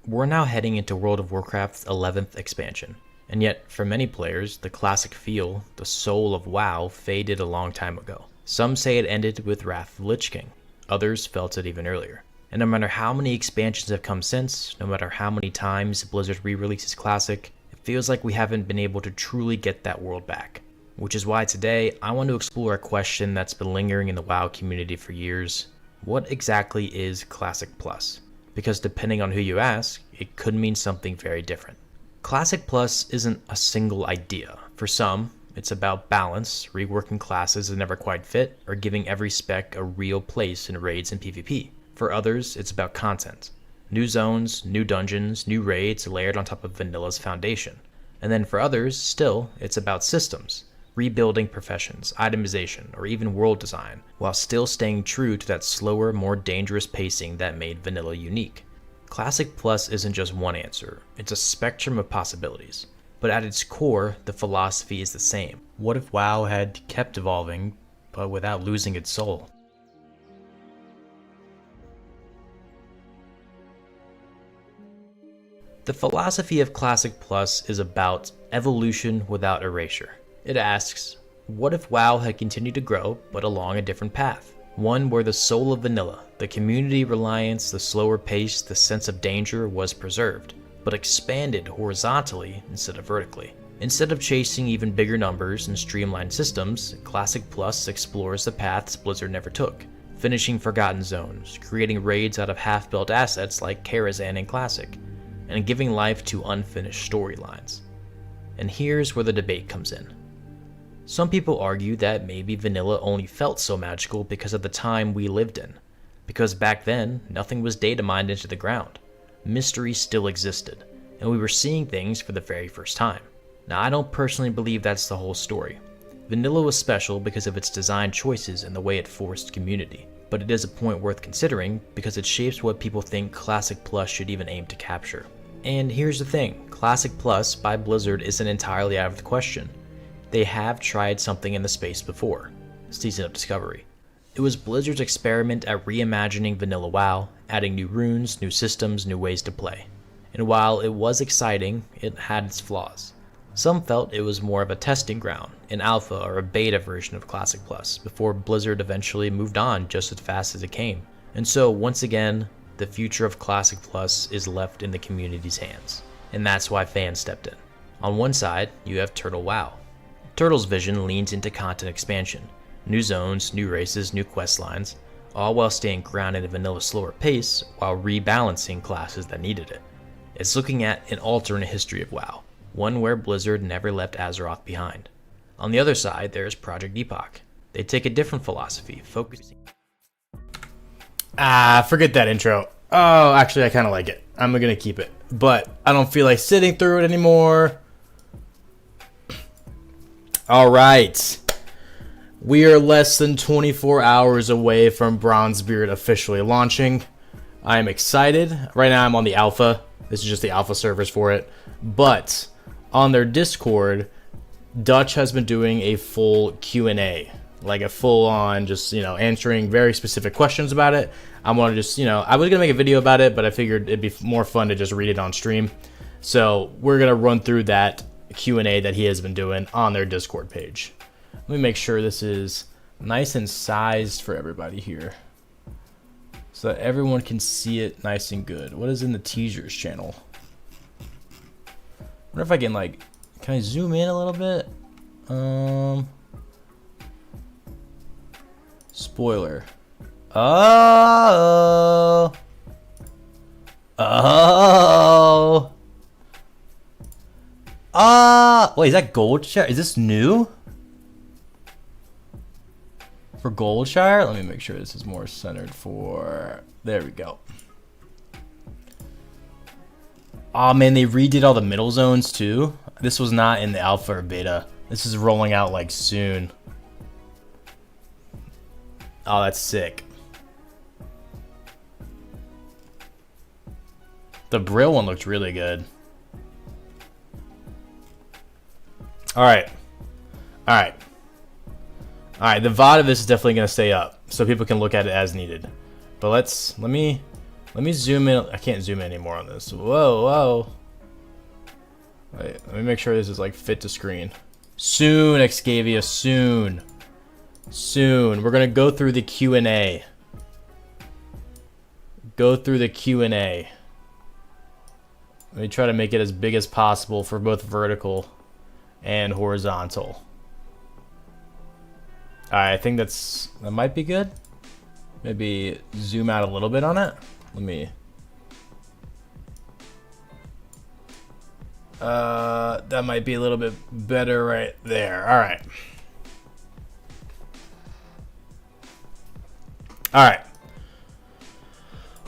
We're now heading into World of Warcraft's 11th expansion, and yet for many players, the classic feel, the soul of WoW, faded a long time ago. Some say it ended with Wrath of the Lich King, others felt it even earlier. And no matter how many expansions have come since, no matter how many times Blizzard re-releases Classic, it feels like we haven't been able to truly get that world back. Which is why today, I want to explore a question that's been lingering in the WoW community for years. What exactly is Classic Plus? Because depending on who you ask, it could mean something very different. Classic Plus isn't a single idea. For some, it's about balance, reworking classes that never quite fit, or giving every spec a real place in raids and PvP. For others, it's about content. New zones, new dungeons, new raids layered on top of Vanilla's foundation. And then for others, still, it's about systems. Rebuilding professions, itemization, or even world design, while still staying true to that slower, more dangerous pacing that made Vanilla unique. Classic Plus isn't just one answer, it's a spectrum of possibilities. But at its core, the philosophy is the same. What if WoW had kept evolving, but without losing its soul? The philosophy of Classic Plus is about evolution without erasure. It asks, what if WoW had continued to grow, but along a different path? One where the soul of Vanilla, the community reliance, the slower pace, the sense of danger was preserved, but expanded horizontally instead of vertically. Instead of chasing even bigger numbers and streamlined systems, Classic Plus explores the paths Blizzard never took, finishing forgotten zones, creating raids out of half-built assets like Karazhan in Classic, and giving life to unfinished storylines. And here's where the debate comes in. Some people argue that maybe Vanilla only felt so magical because of the time we lived in, because back then, nothing was data mined into the ground. Mystery still existed, and we were seeing things for the very first time. Now, I don't personally believe that's the whole story. Vanilla was special because of its design choices and the way it forced community, but it is a point worth considering because it shapes what people think Classic Plus should even aim to capture. And here's the thing, Classic Plus by Blizzard isn't entirely out of the question. They have tried something in the space before, Season of Discovery. It was Blizzard's experiment at reimagining Vanilla WoW, adding new runes, new systems, new ways to play. And while it was exciting, it had its flaws. Some felt it was more of a testing ground, an alpha or a beta version of Classic Plus, before Blizzard eventually moved on just as fast as it came. And so, once again, the future of Classic Plus is left in the community's hands. And that's why fans stepped in. On one side, you have Turtle WoW. Turtle's vision leans into content expansion, new zones, new races, new quest lines, all while staying grounded in Vanilla's slower pace while rebalancing classes that needed it. It's looking at an alternate history of WoW, one where Blizzard never left Azeroth behind. On the other side, there's Project Epoch. They take a different philosophy, focusing... Forget that intro. Oh, actually, I kind of like it. I'm gonna keep it, but I don't feel like sitting through it anymore. All right, we are less than 24 hours away from Bronzebeard officially launching. I am excited. Right now I'm on the alpha. This is just the alpha servers for it. But on their Discord, Dutch has been doing a full Q&A. Like a full-on just, answering very specific questions about it. I want to just, I was going to make a video about it, but I figured it'd be more fun to just read it on stream. So we're going to run through that Q&A that he has been doing on their Discord page. Let me make sure this is nice and sized for everybody here, so that everyone can see it nice and good. What is in the Teasers channel? I wonder if I can can I zoom in a little bit? Spoiler. Oh. Wait, is that Goldshire? Is this new? For Goldshire? Let me make sure this is more centered for... There we go. Oh man, they redid all the middle zones too. This was not in the alpha or beta. This is rolling out soon. Oh, that's sick. The Brill one looked really good. Alright. Alright. The VOD of this is definitely going to stay up, so people can look at it as needed. But let me Let me zoom in. I can't zoom in anymore on this. Whoa, whoa. Wait, let me make sure this is like fit to screen. Soon, Excavia, soon. Soon. We're gonna go through the Q&A. Go through the Q&A. Let me try to make it as big as possible for both vertical and horizontal. Alright, I think that might be good. Maybe zoom out a little bit on it. Let me... that might be a little bit better right there. Alright. Alright.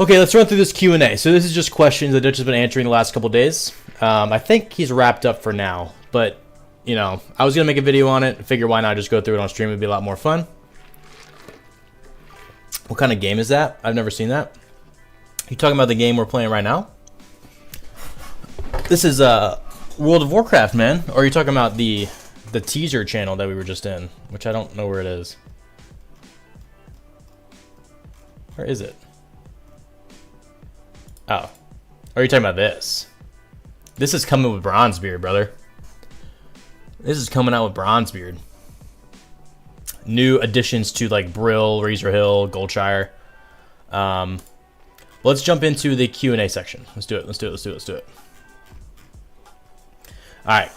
Okay, let's run through this Q&A. So this is just questions that Dutch has been answering the last couple days. I think he's wrapped up for now, but, you know, I was going to make a video on it. Figure why not just go through it on stream. It'd be a lot more fun. What kind of game is that? I've never seen that. You talking about the game we're playing right now? This is World of Warcraft, man. Or are you talking about the teaser channel that we were just in, which I don't know where it is. Where is it? Oh. Are you talking about this? This is coming with Bronzebeard, brother. This is coming out with Bronzebeard. New additions to like Brill, Razor Hill, Goldshire. Let's jump into the Q&A section. Let's do it. Let's do it. Let's do it. Let's do it. All right.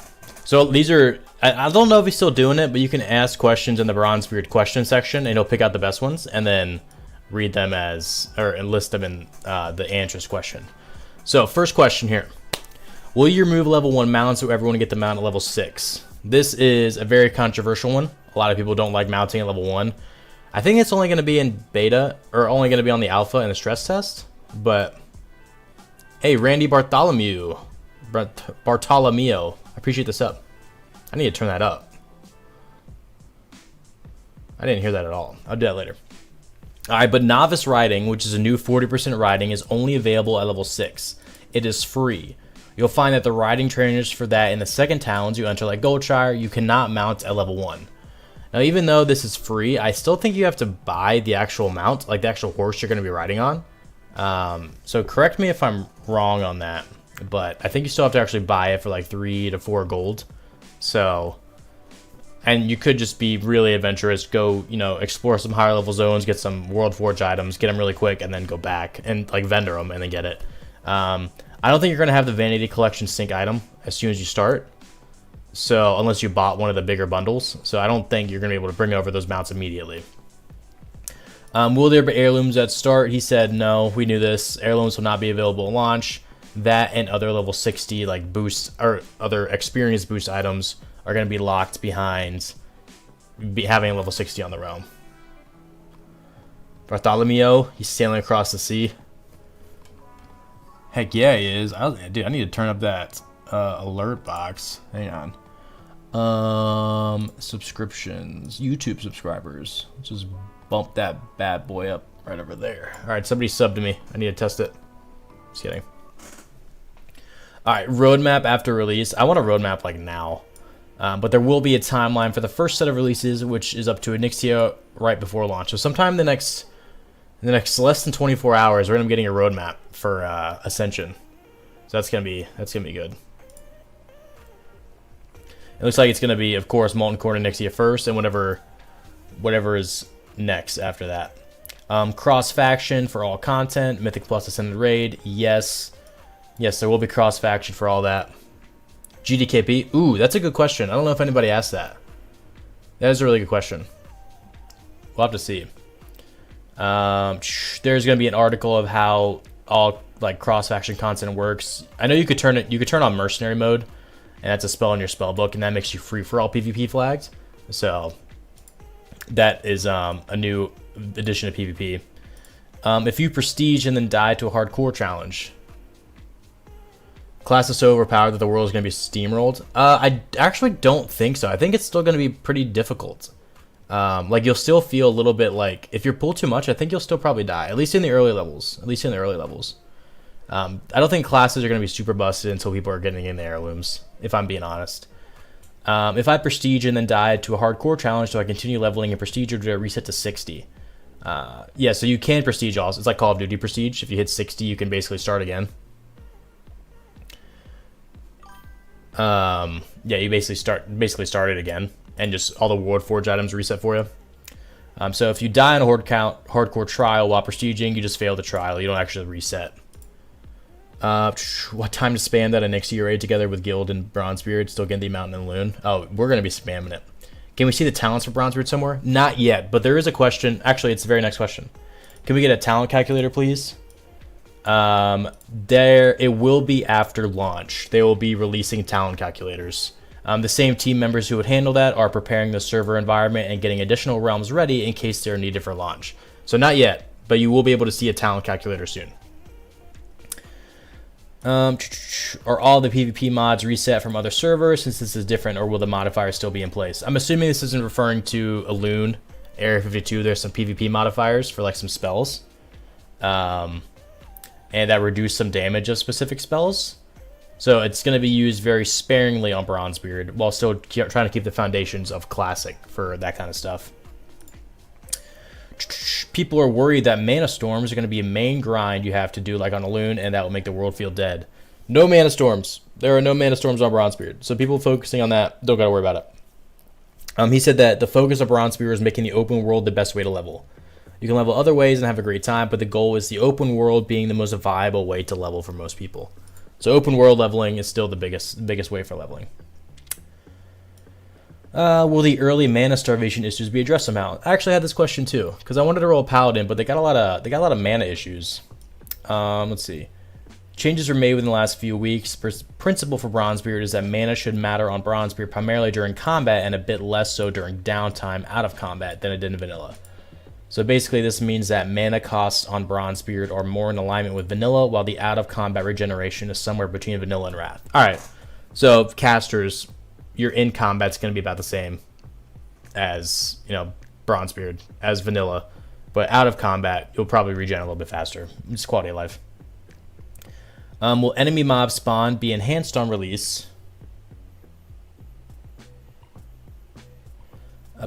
So these are, I don't know if he's still doing it, but you can ask questions in the Bronzebeard question section and he'll pick out the best ones and then read them as, or enlist them in the answers question. So first question here. Will you remove level 1 mounts so everyone get the mount at level 6? This is a very controversial one. A lot of people don't like mounting at level 1. I think it's only going to be in beta, or only going to be on the alpha and the stress test. But, hey, Randy Bartholomew. Bartolomeo. I appreciate the sub. I need to turn that up. I didn't hear that at all. I'll do that later. Alright, but Novice Riding, which is a new 40% riding, is only available at level 6. It is free. You'll find that the riding trainers for that in the second towns you enter like Goldshire, you cannot mount at level 1. Now, even though this is free, I still think you have to buy the actual mount, like the actual horse you're going to be riding on. So correct me if I'm wrong on that, but I think you still have to actually buy it for like 3 to 4 gold. So, and you could just be really adventurous, go, you know, explore some higher level zones, get some World Forge items, get them really quick, and then go back and like vendor them and then get it. I don't think you're going to have the Vanity Collection sync item as soon as you start. So, unless you bought one of the bigger bundles. So, I don't think you're going to be able to bring over those mounts immediately. Will there be heirlooms at start? He said, no, we knew this. Heirlooms will not be available at launch. That and other level 60 like boost or other experience boost items are going to be locked behind having a level 60 on the realm. Bartholomew, he's sailing across the sea. Heck yeah, he is. Dude, I need to turn up that alert box. Hang on. Subscriptions, YouTube subscribers. Let's just bump that bad boy up right over there. All right, somebody subbed to me. I need to test it. Just kidding. All right, roadmap after release. I want a roadmap like now, but there will be a timeline for the first set of releases, which is up to Onyxia right before launch. So sometime in the next less than 24 hours, we're gonna be getting a roadmap for Ascension. So that's gonna be good. It looks like it's gonna be, of course, Molten Core and Onyxia first, and whatever is next after that. Cross faction for all content, Mythic Plus Ascended Raid. Yes, there will be cross faction for all that. GDKP. Ooh, that's a good question. I don't know if anybody asked that. That is a really good question. We'll have to see. There's gonna be an article of how all like cross faction content works. I know you could turn on mercenary mode, and that's a spell in your spell book, and that makes you free for all PvP flags. So that is a new addition to PvP. If you prestige and then die to a hardcore challenge, class is so overpowered that the world is going to be steamrolled. I actually don't think so. I think it's still going to be pretty difficult. Like you'll still feel a little bit like if you're pulled too much, I think you'll still probably die. At least in the early levels. I don't think classes are going to be super busted until people are getting in the heirlooms, if I'm being honest. If I prestige and then die to a hardcore challenge, do I continue leveling in prestige or do I reset to 60? Yeah, so you can prestige also. It's like Call of Duty prestige. If you hit 60, you can basically start again. Yeah, you basically start it again, and just all the World Forge items reset for you. So if you die in a hardcore trial while prestiging, you just fail the trial. You don't actually reset. What time to spam that Anixia raid together with Guild and Bronzebeard? Still getting the Mountain and Loon. Oh, we're gonna be spamming it. Can we see the talents for Bronzebeard somewhere? Not yet, but there is a question. Actually, it's the very next question. Can we get a talent calculator, please? It will be after launch. They will be releasing talent calculators. The same team members who would handle that are preparing the server environment and getting additional realms ready in case they're needed for launch. So not yet, but you will be able to see a talent calculator soon. Are all the PvP mods reset from other servers since this is different, or will the modifiers still be in place? I'm assuming this isn't referring to Elune, Area 52. There's some PvP modifiers for like some spells. And that reduce some damage of specific spells. So it's going to be used very sparingly on Bronzebeard while still trying to keep the foundations of Classic for that kind of stuff. People are worried that mana storms are going to be a main grind you have to do like on Elune, and that will make the world feel dead. No mana storms. There are no mana storms on Bronzebeard. So people focusing on that don't got to worry about it. He said that the focus of Bronzebeard is making the open world the best way to level. You can level other ways and have a great time, but the goal is the open world being the most viable way to level for most people. So open world leveling is still the biggest way for leveling. Will the early mana starvation issues be addressed somehow? I actually had this question too, because I wanted to roll Paladin, but they got a lot of mana issues. Let's see. Changes were made within the last few weeks. Principle for Bronzebeard is that mana should matter on Bronzebeard primarily during combat and a bit less so during downtime out of combat than it did in vanilla. So basically this means that mana costs on Bronzebeard are more in alignment with vanilla, while the out of combat regeneration is somewhere between vanilla and wrath. Alright, so casters, your in combat's going to be about the same as, Bronzebeard, as vanilla. But out of combat, you'll probably regen a little bit faster. It's quality of life. Will enemy mob spawn be enhanced on release?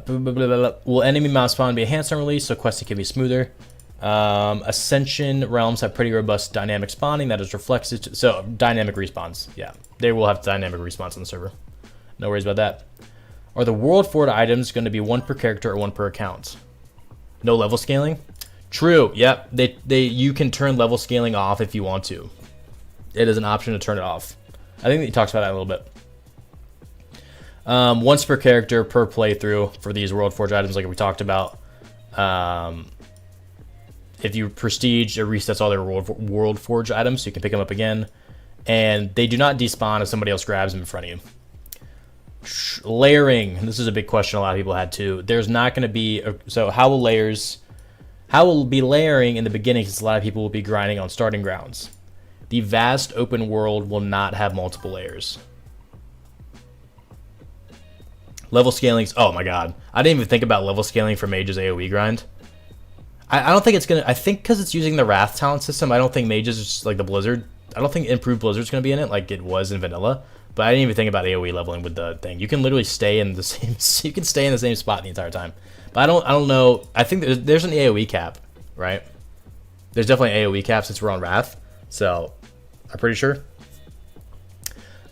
Will enemy mob spawn be enhanced on release so questing can be smoother? Ascension realms have pretty robust dynamic spawning that is reflected. So dynamic respawns, yeah, they will have dynamic respawns on the server. No worries about that. Are the World Forge items going to be one per character or one per account? No level scaling? True. Yep. You can turn level scaling off if you want to. It is an option to turn it off. I think he talks about that a little bit. Once per character per playthrough for these World Forge items, like we talked about. If you prestige, it resets all their World Forge items, so you can pick them up again. And they do not despawn if somebody else grabs them in front of you. Layering. This is a big question a lot of people had too. There's not going to be... So how will be layering in the beginning, since a lot of people will be grinding on starting grounds? The vast open world will not have multiple layers. Level scaling. Oh my god. I didn't even think about level scaling for Mage's AoE grind. I don't think it's going to... I think because it's using the Wrath talent system, I don't think Mage's just like the Blizzard. I don't think Improved Blizzard's going to be in it like it was in Vanilla. But I didn't even think about AoE leveling with the thing. You can literally stay in the same... You can stay in the same spot the entire time. But I don't know. I think there's an AoE cap, right? There's definitely an AoE cap since we're on Wrath. So, I'm pretty sure.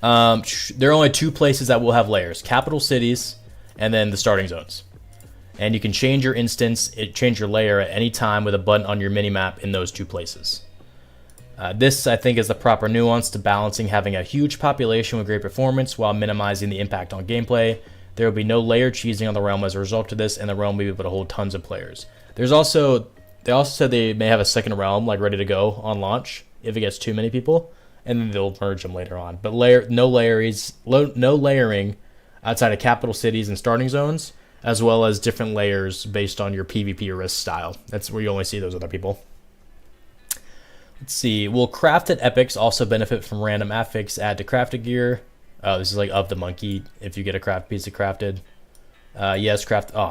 There are only two places that will have layers. Capital cities, and then the starting zones. And you can change your instance, change your layer at any time with a button on your minimap in those two places. This, I think, is the proper nuance to balancing having a huge population with great performance while minimizing the impact on gameplay. There will be no layer cheesing on the realm as a result of this, and the realm will be able to hold tons of players. They also said they may have a second realm like ready to go on launch if it gets too many people, and then they'll merge them later on. But no layering outside of capital cities and starting zones, as well as different layers based on your PvP or risk style. That's where you only see those other people. Let's see. Will crafted epics also benefit from random affix add to crafted gear? Oh, this is like of the monkey if you get a craft piece of crafted. Yes, crafted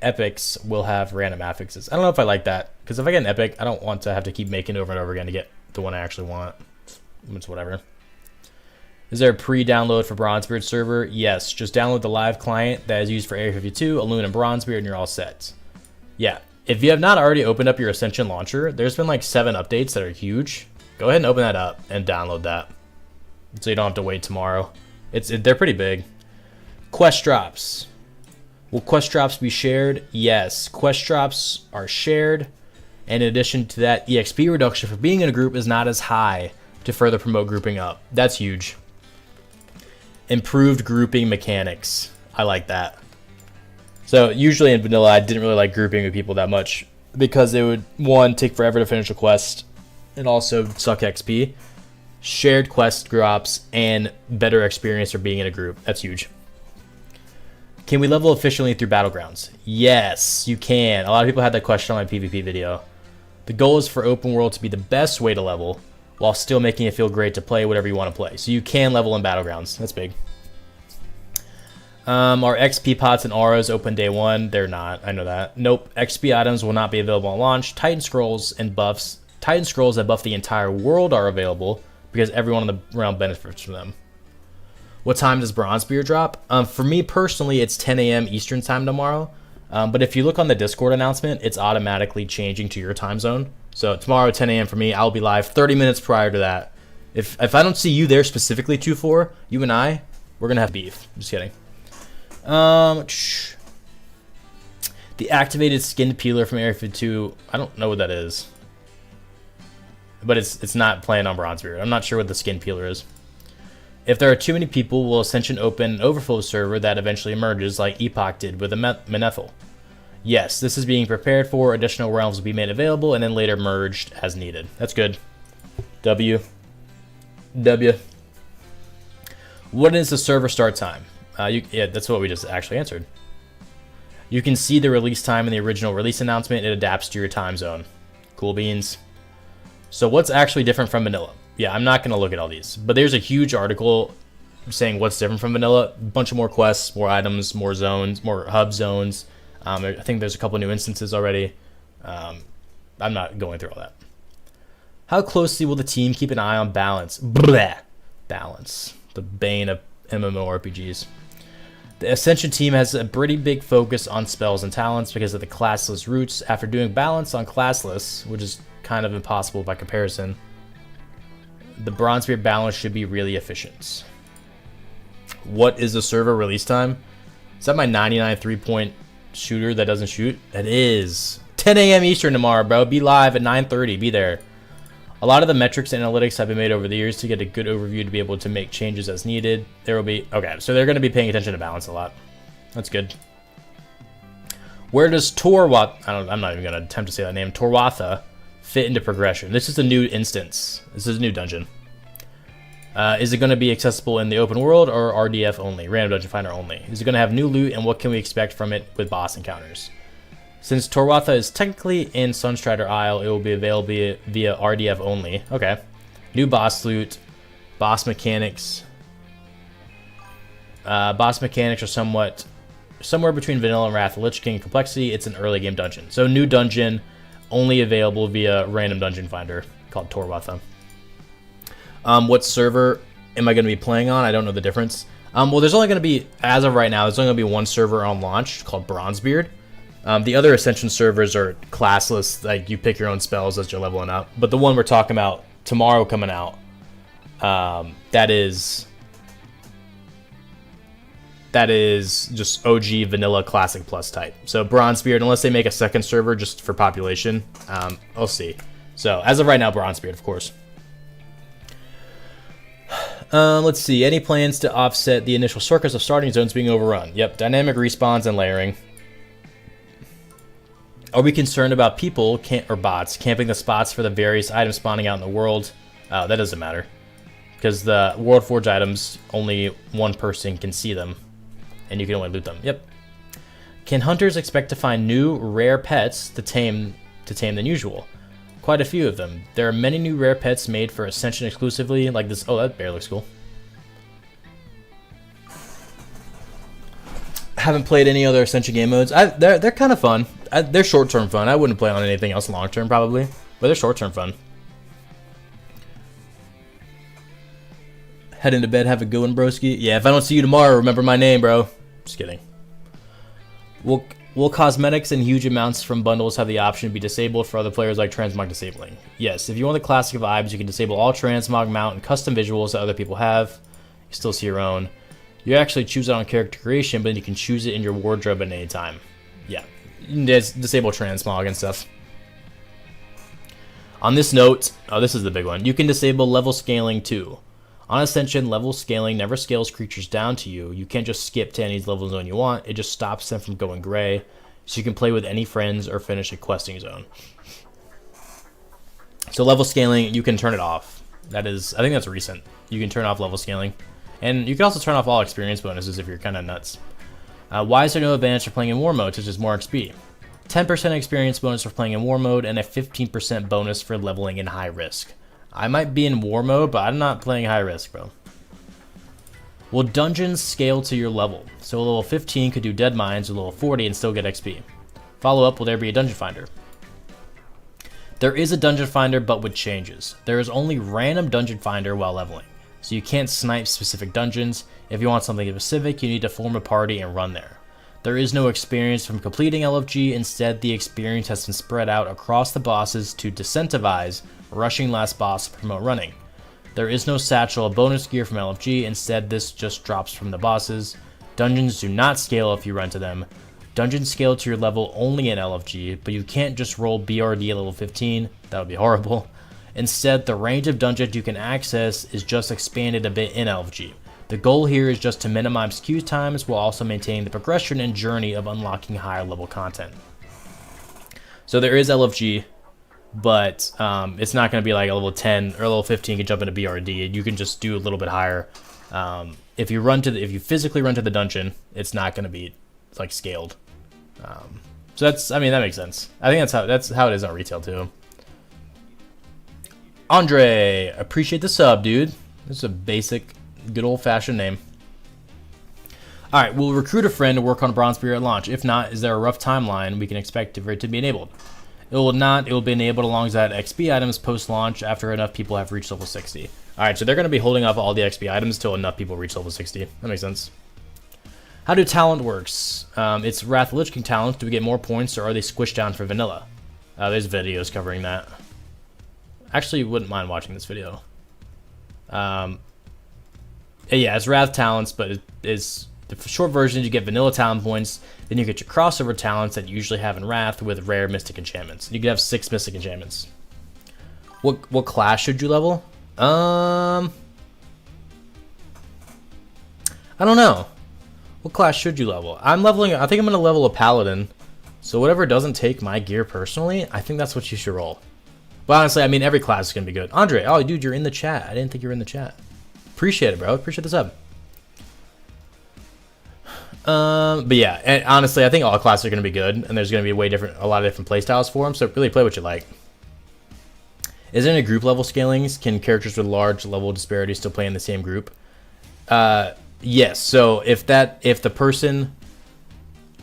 epics will have random affixes. I don't know if I like that, because if I get an epic, I don't want to have to keep making it over and over again to get the one I actually want. It's whatever. Is there a pre-download for Bronzebeard server? Yes, just download the live client that is used for Area 52, Alune, and Bronzebeard, and you're all set. Yeah, if you have not already opened up your Ascension launcher, there's been like 7 updates that are huge. Go ahead and open that up and download that, so you don't have to wait tomorrow. They're pretty big. Quest drops. Will quest drops be shared? Yes, quest drops are shared. And in addition to that, EXP reduction for being in a group is not as high to further promote grouping up. That's huge. Improved grouping mechanics. I like that. So usually in vanilla, I didn't really like grouping with people that much because it would, one, take forever to finish a quest and also suck XP. Shared quest drops and better experience for being in a group. That's huge. Can we level efficiently through Battlegrounds? Yes, you can. A lot of people had that question on my PvP video. The goal is for open world to be the best way to level while still making it feel great to play whatever you want to play. So you can level in Battlegrounds. That's big. Are XP pots and auras open day 1? They're not. I know that. Nope. XP items will not be available on launch. Titan scrolls and buffs. Titan scrolls that buff the entire world are available because everyone in the realm benefits from them. What time does Bronzebeard drop? For me personally, it's 10 a.m. Eastern time tomorrow. But if you look on the Discord announcement, it's automatically changing to your time zone. So tomorrow at 10 a.m. for me, I'll be live 30 minutes prior to that. If I don't see you there specifically, 2-4, you and I, we're going to have beef. Just kidding. The activated skin peeler from Area 52, I don't know what that is. But it's not playing on Bronzebeard. I'm not sure what the skin peeler is. If there are too many people, will Ascension open an overflow server that eventually emerges like Epoch did with a Menethil? Yes, this is being prepared for. Additional realms will be made available and then later merged as needed. That's good. W. What is the server start time? Yeah, that's what we just actually answered. You can see the release time in the original release announcement. It adapts to your time zone. Cool beans. So what's actually different from vanilla? Yeah, I'm not going to look at all these, but there's a huge article saying what's different from vanilla. A bunch of more quests, more items, more zones, more hub zones. I think there's a couple new instances already. I'm not going through all that. How closely will the team keep an eye on balance? Blah. Balance. The bane of MMORPGs. The Ascension team has a pretty big focus on spells and talents because of the classless roots. After doing balance on classless, which is kind of impossible by comparison, the Bronzebeard balance should be really efficient. What is the server release time? Is that my 99 3-point shooter that doesn't shoot? It is. 10 a.m. Eastern tomorrow, bro. Be live at 9:30. Be there. A lot of the metrics and analytics have been made over the years to get a good overview to be able to make changes as needed. There will be... Okay, so they're going to be paying attention to balance a lot. That's good. Where does Torwatha... I'm not even going to attempt to say that name. Torwatha fit into progression. This is a new instance. This is a new dungeon. Is it going to be accessible in the open world or RDF only? Random Dungeon Finder only. Is it going to have new loot and what can we expect from it with boss encounters? Since Torwatha is technically in Sunstrider Isle, it will be available via RDF only. Okay. New boss loot. Boss mechanics. Boss mechanics are somewhere between Vanilla and Wrath of the Lich King complexity. It's an early game dungeon. So new dungeon, only available via Random Dungeon Finder, called Torwatha. What server am I going to be playing on? I don't know the difference. Well, there's only going to be, as of right now, there's only going to be one server on launch called Bronzebeard. The other Ascension servers are classless, like you pick your own spells as you're leveling up. But the one we're talking about tomorrow coming out, that is just OG Vanilla Classic Plus type. So Bronzebeard, unless they make a second server just for population, I'll see. So as of right now, Bronzebeard, of course. Let's see. Any plans to offset the initial circus of starting zones being overrun? Yep, dynamic respawns and layering. Are we concerned about people or bots camping the spots for the various items spawning out in the world? That doesn't matter, because the World Forge items, only one person can see them, and you can only loot them. Yep. Can hunters expect to find new rare pets to tame than usual? Quite a few of them. There are many new rare pets made for Ascension exclusively, like this. Oh, that bear looks cool. Haven't played any other Ascension game modes. They're kind of fun. They're short-term fun. I wouldn't play on anything else long-term probably, but they're short-term fun. Heading to bed, have a good one, broski. Yeah, if I don't see you tomorrow, remember my name, bro. Just kidding. Will cosmetics in huge amounts from bundles have the option to be disabled for other players like transmog disabling? Yes, if you want the classic vibes, you can disable all transmog mount and custom visuals that other people have. You still see your own. You actually choose it on character creation, but then you can choose it in your wardrobe at any time. Yeah, you can disable transmog and stuff. On this note, oh, this is the big one. You can disable level scaling too. On Ascension, level scaling never scales creatures down to you. You can't just skip to any level zone you want. It just stops them from going gray. So you can play with any friends or finish a questing zone. So level scaling, you can turn it off. That is, I think that's recent. You can turn off level scaling. And you can also turn off all experience bonuses if you're kind of nuts. Why is there no advantage for playing in war mode, such as more XP? 10% experience bonus for playing in war mode and a 15% bonus for leveling in high risk. I might be in war mode, but I'm not playing high risk, bro. Will dungeons scale to your level? So level 15 could do dead mines or level 40 and still get XP. Follow up, will there be a dungeon finder? There is a dungeon finder, but with changes. There is only random dungeon finder while leveling. So you can't snipe specific dungeons. If you want something specific, you need to form a party and run there. There is no experience from completing LFG. Instead, the experience has been spread out across the bosses to disincentivize rushing last boss to promote running. There is no satchel or bonus gear from LFG. Instead, this just drops from the bosses. Dungeons do not scale if you run to them. Dungeons scale to your level only in LFG, but you can't just roll BRD at level 15. That would be horrible. Instead, the range of dungeons you can access is just expanded a bit in LFG. The goal here is just to minimize queue times while also maintaining the progression and journey of unlocking higher level content. So there is LFG, but it's not going to be like a level 10 or level 15 can jump into BRD. You can just do a little bit higher. If you physically run to the dungeon, it's not going to be like scaled. So that makes sense. I think that's how it is on retail too. Andre, appreciate the sub, dude. This is a basic, good old-fashioned name. All right, we'll recruit a friend to work on Bronzebeard at launch. If not, is there a rough timeline we can expect for it to be enabled? It will not. It will be enabled alongside XP items post-launch after enough people have reached level 60. All right, so they're going to be holding off all the XP items until enough people reach level 60. That makes sense. How do talent works? It's Wrath Lich King talents. Do we get more points, or are they squished down for vanilla? There's videos covering that. Actually, wouldn't mind watching this video. Yeah, it's Wrath talents, but it's the short version. You get vanilla talent points, then you get your crossover talents that you usually have in Wrath with rare mystic enchantments. You can have 6 mystic enchantments. What class should you level? I don't know. What class should you level? I think I'm gonna level a paladin. So whatever doesn't take my gear personally, I think that's what you should roll. But honestly, I mean, every class is going to be good. Andre, oh, dude, you're in the chat. I didn't think you were in the chat. Appreciate it, bro. Appreciate the sub. But yeah, and honestly, I think all classes are going to be good, and there's going to be a lot of different playstyles for them, so really play what you like. Is there any group level scalings? Can characters with large level disparity still play in the same group? Yes, so if the person...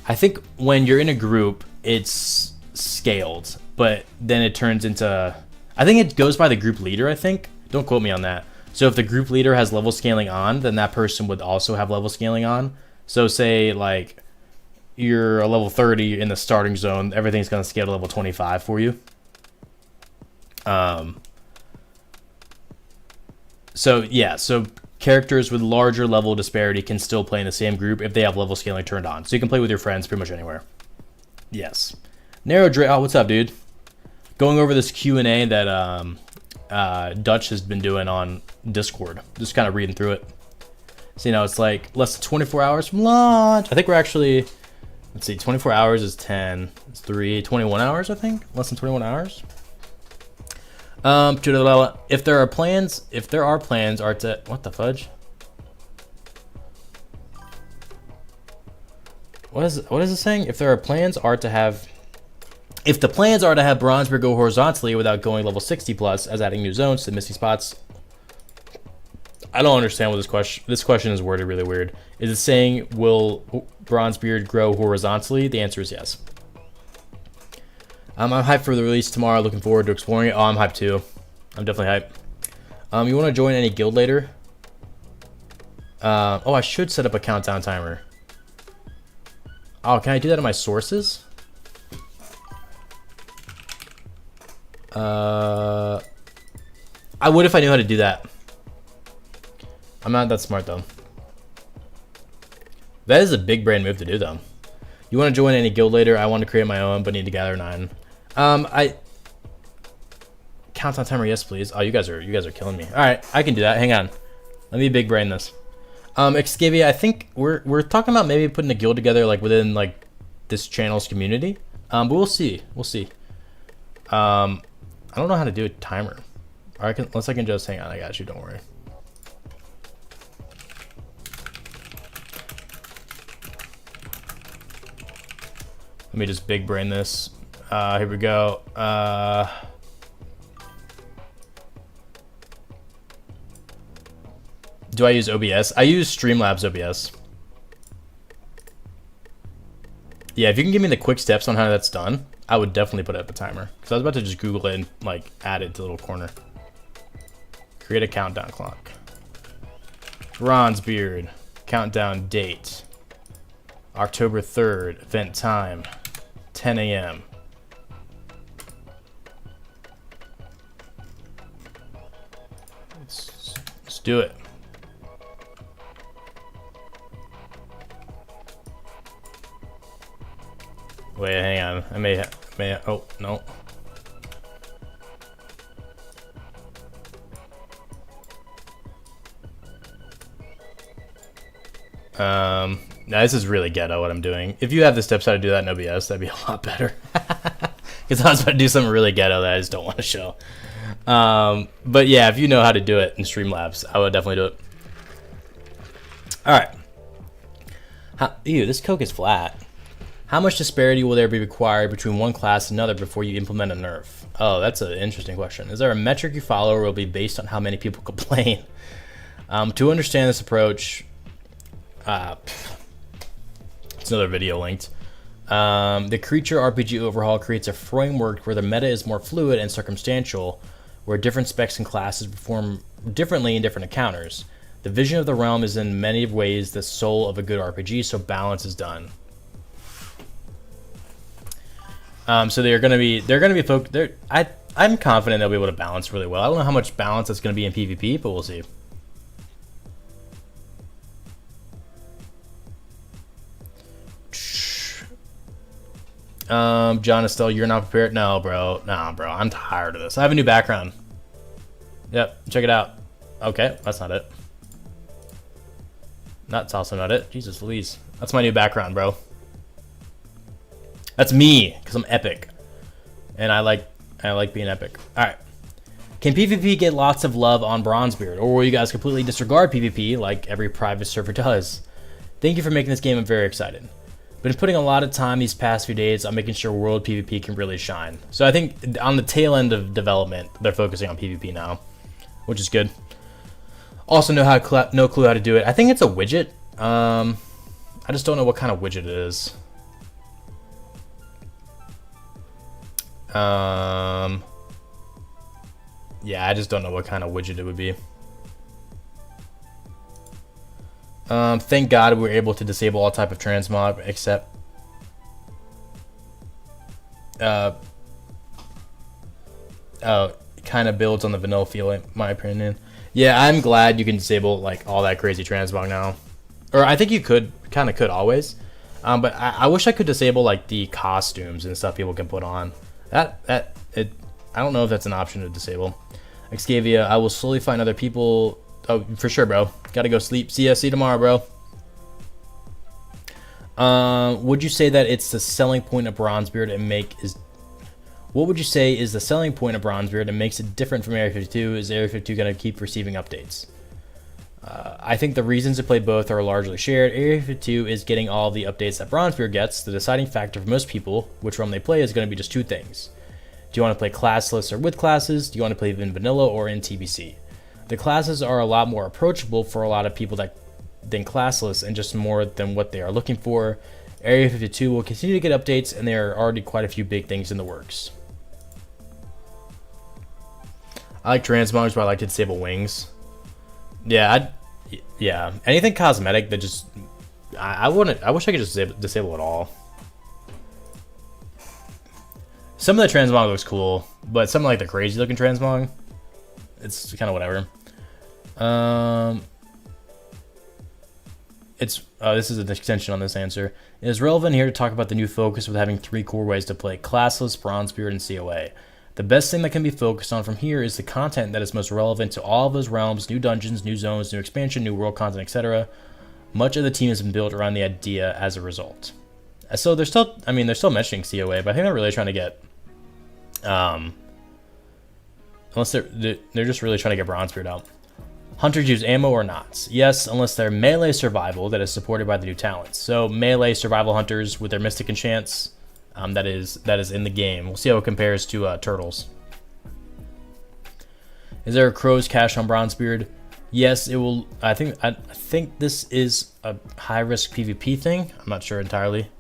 I think when you're in a group, it's scaled. But then it turns into... I think it goes by the group leader, I think. Don't quote me on that. So if the group leader has level scaling on, then that person would also have level scaling on. So say, like, you're a level 30 in the starting zone, everything's going to scale to level 25 for you. So, yeah, so characters with larger level disparity can still play in the same group if they have level scaling turned on. So you can play with your friends pretty much anywhere. Yes. Narrow Dre, oh, what's up, dude? Going over this Q&A that Dutch has been doing on Discord. Just kind of reading through it. So, you know, it's like less than 24 hours from launch. I think we're actually, let's see, 24 hours is 10. It's 21 hours, I think. Less than 21 hours. If there are plans are to, what the fudge? What is it saying? If the plans are to have Bronzebeard go horizontally without going level 60 plus, as adding new zones to misty spots. I don't understand what this question is worded really weird. Is it saying, will Bronzebeard grow horizontally? The answer is yes. I'm hyped for the release tomorrow. Looking forward to exploring it. Oh, I'm hyped too. I'm definitely hyped. You want to join any guild later? Oh, I should set up a countdown timer. Oh, can I do that in my sources? I would if I knew how to do that. I'm not that smart though. That is a big brain move to do though. You want to join any guild later? I want to create my own, but need to gather 9. Countdown timer, yes please. Oh, you guys are killing me. All right, I can do that. Hang on, let me big brain this. Excavia, I think we're talking about maybe putting a guild together like within like this channel's community. But we'll see. I don't know how to do a timer. Or unless I can just hang on. I got you. Don't worry. Let me just big brain this. Here we go. Do I use OBS? I use Streamlabs OBS. Yeah, if you can give me the quick steps on how that's done, I would definitely put up a timer. Because I was about to just Google it and like add it to the little corner. Create a countdown clock. Bronzebeard. Countdown date. October 3rd. Event time. 10 a.m. Let's do it. Wait, hang on. I may oh, no. Now this is really ghetto what I'm doing. If you have the steps how to do that in OBS, that'd be a lot better. Because I was about to do something really ghetto that I just don't want to show. But yeah, if you know how to do it in Streamlabs, I would definitely do it. Alright. Ew, this Coke is flat. How much disparity will there be required between one class and another before you implement a nerf? Oh, that's an interesting question. Is there a metric you follow or will it be based on how many people complain? To understand this approach, it's another video linked. The Creature RPG overhaul creates a framework where the meta is more fluid and circumstantial, where different specs and classes perform differently in different encounters. The vision of the realm is in many ways the soul of a good RPG, so balance is done. So they're gonna be I'm confident they'll be able to balance really well. I don't know how much balance that's gonna be in PvP, but we'll see. John Estelle, you're not prepared? No, bro. Nah, bro. I'm tired of this. I have a new background. Yep, check it out. Okay, that's not it. That's also not it. Jesus Louise. That's my new background, bro. That's me, because I'm epic. And I like being epic. Alright. Can PvP get lots of love on Bronzebeard? Or will you guys completely disregard PvP like every private server does? Thank you for making this game. I'm very excited. Been putting a lot of time these past few days on making sure world PvP can really shine. So I think on the tail end of development, they're focusing on PvP now, which is good. Also no clue how to do it. I think it's a widget. I just don't know what kind of widget it is. Yeah, I just don't know what kind of widget it would be. Thank God we were able to disable all type of transmog except it kind of builds on the vanilla feel in my opinion. Yeah, I'm glad you can disable like all that crazy transmog now. Or I think you could always. But I wish I could disable like the costumes and stuff people can put on. I don't know if that's an option to disable. Excavia, I will slowly find other people. Oh, for sure, bro. Gotta go sleep. See you tomorrow, bro. Would you say that it's the selling point of Bronzebeard and what would you say is the selling point of Bronzebeard and makes it different from Area 52? Is Area 52 gonna keep receiving updates? I think the reasons to play both are largely shared. Area 52 is getting all the updates that Bronzebeard gets. The deciding factor for most people, which realm they play, is going to be just two things. Do you want to play classless or with classes? Do you want to play in vanilla or in TBC? The classes are a lot more approachable for a lot of people than classless and just more than what they are looking for. Area 52 will continue to get updates and there are already quite a few big things in the works. I like transmogs, but I like to disable wings. Yeah, Yeah, anything cosmetic that just I wouldn't. I wish I could just disable it all. Some of the transmog looks cool, but something like the crazy looking transmog, it's kind of whatever. This is an extension on this answer. It is relevant here to talk about the new focus with having 3 core ways to play: classless, Bronzebeard, and COA. The best thing that can be focused on from here is the content that is most relevant to all of those realms: new dungeons, new zones, new expansion, new world content, etc. Much of the team has been built around the idea as a result. So they're still, I mean, they're still mentioning COA, but I think they're really trying to get, unless they're just really trying to get Bronzebeard out. Hunters use ammo or not? Yes, unless they're melee survival that is supported by the new talents. So melee survival hunters with their mystic enchants, that is in the game. We'll see how it compares to turtles. Is there a crow's cache on Bronzebeard? Yes, it will. I think this is a high risk PvP thing. I'm not sure entirely.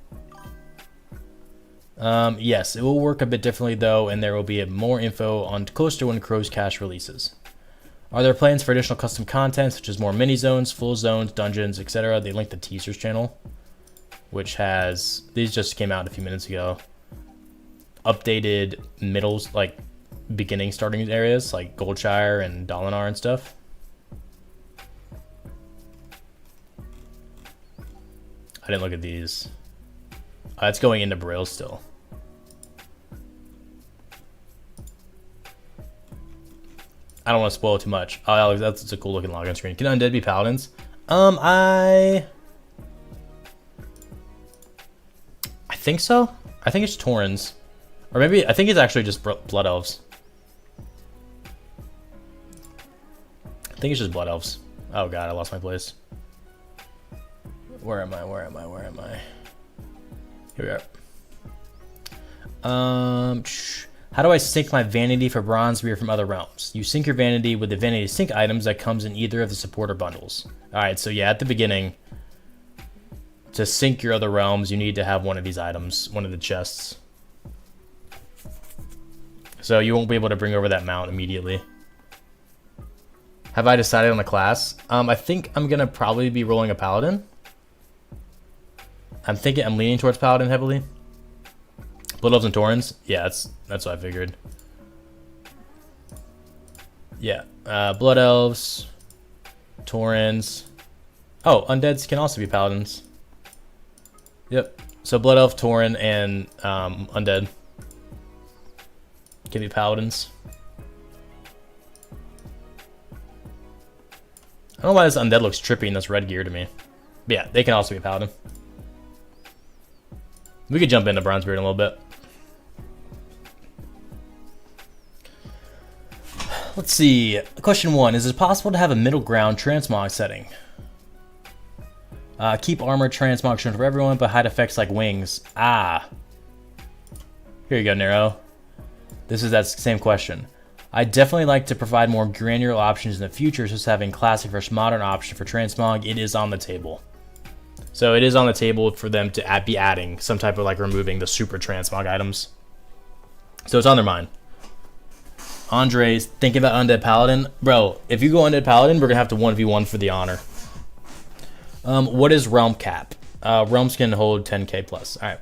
Yes, it will work a bit differently though, and there will be more info on closer when crow's cache releases. Are there plans for additional custom content, such as more mini zones, full zones, dungeons, etc.? They linked the Teasers channel, which has, these just came out a few minutes ago. Updated middles, like beginning starting areas, like Goldshire and Dalinar and stuff. I didn't look at these. It's going into Braille still. I don't want to spoil it too much. Oh, that's a cool looking login screen. Can undead be paladins? I think so. I think it's Taurens, or maybe I think it's actually just blood elves. I think it's just blood elves. Oh god, I lost my place. Where am I? Where am I? Where am I? Here we are. How do I sync my vanity for Bronzebeard from other realms? You sync your vanity with the vanity sync items that comes in either of the supporter bundles. Alright, so yeah, at the beginning, to sync your other realms, you need to have one of these items, one of the chests. So you won't be able to bring over that mount immediately. Have I decided on the class? I think I'm going to probably be rolling a paladin. I'm leaning towards paladin heavily. Blood elves and Taurens? Yeah, that's what I figured. Yeah, blood elves, Taurens. Oh, undeads can also be paladins. Yep. So blood elf, Tauren, and undead can be paladins. I don't know why this undead looks trippy in this red gear to me. But yeah, they can also be a paladin. We could jump into Bronzebeard in a little bit. Let's see. Question 1. Is it possible to have a middle ground transmog setting? Keep armor transmog shown for everyone, but hide effects like wings. Ah. Here you go, Nero. This is that same question. I definitely like to provide more granular options in the future, such as having classic versus modern option for transmog. It is on the table. So it is on the table for them to be adding some type of like removing the super transmog items. So it's on their mind. Andre's thinking about Undead Paladin. Bro, if you go Undead Paladin, we're going to have to 1v1 for the honor. What is realm cap? Realms can hold 10k plus. All right.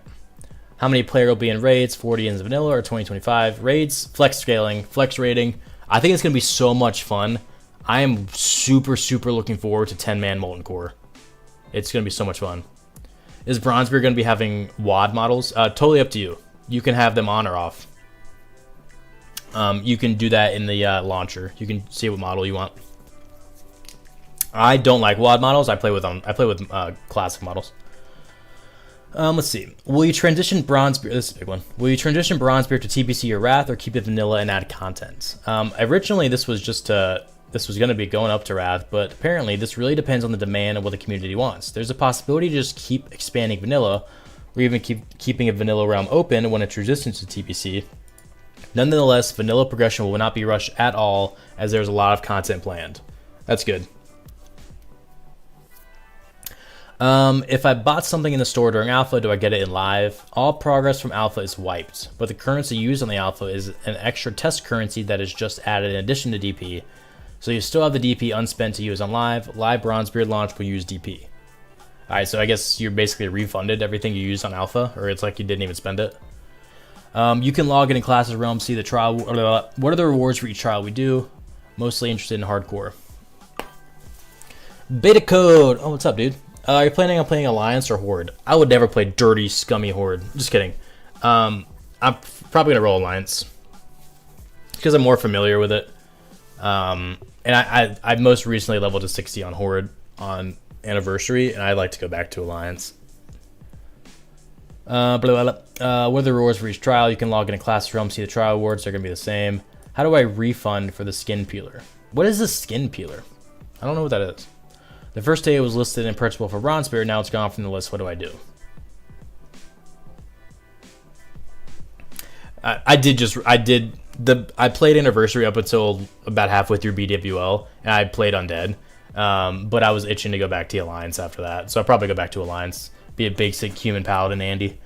How many player will be in raids? 40 in vanilla or 2025? Raids, flex scaling, flex rating. I think it's going to be so much fun. I am super, super looking forward to 10-man Molten Core. It's going to be so much fun. Is Bronzebeard going to be having WoD models? Totally up to you. You can have them on or off. You can do that in the launcher. You can see what model you want. I don't like WoD models. I play with classic models. Let's see. Will you transition Bronzebeard? This is a big one. Will you transition Bronzebeard to TBC or Wrath, or keep it vanilla and add content? Originally, this was going to be going up to Wrath, but apparently this really depends on the demand and what the community wants. There's a possibility to just keep expanding vanilla, or even keeping a vanilla realm open when it transitions to TBC. Nonetheless, vanilla progression will not be rushed at all, as there's a lot of content planned. That's good. If I bought something in the store during alpha, do I get it in live? All progress from alpha is wiped, but the currency used on the alpha is an extra test currency that is just added in addition to DP. So you still have the DP unspent to use on live. Live Bronzebeard launch will use DP. Alright, so I guess you're basically refunded everything you used on alpha, or it's like you didn't even spend it. You can log in classes realm, see the trial. What are the rewards for each trial we do? Mostly interested in hardcore. Beta code. Oh, what's up, dude? Are you planning on playing Alliance or Horde? I would never play dirty, scummy Horde. Just kidding. I'm probably gonna roll Alliance because I'm more familiar with it. And I most recently leveled to 60 on Horde on Anniversary, and I'd like to go back to Alliance. What are the rewards for each trial? You can log in a class realm, see the trial rewards. They're gonna be the same. How do I refund for the skin peeler? What is the skin peeler? I don't know what that is. The first day it was listed in purchasable for Bronzebeard. Now it's gone from the list. What do I do? I played Anniversary up until about halfway through BWL, and I played Undead. But I was itching to go back to Alliance after that, so I'll probably go back to Alliance. Be a basic human paladin, Andy.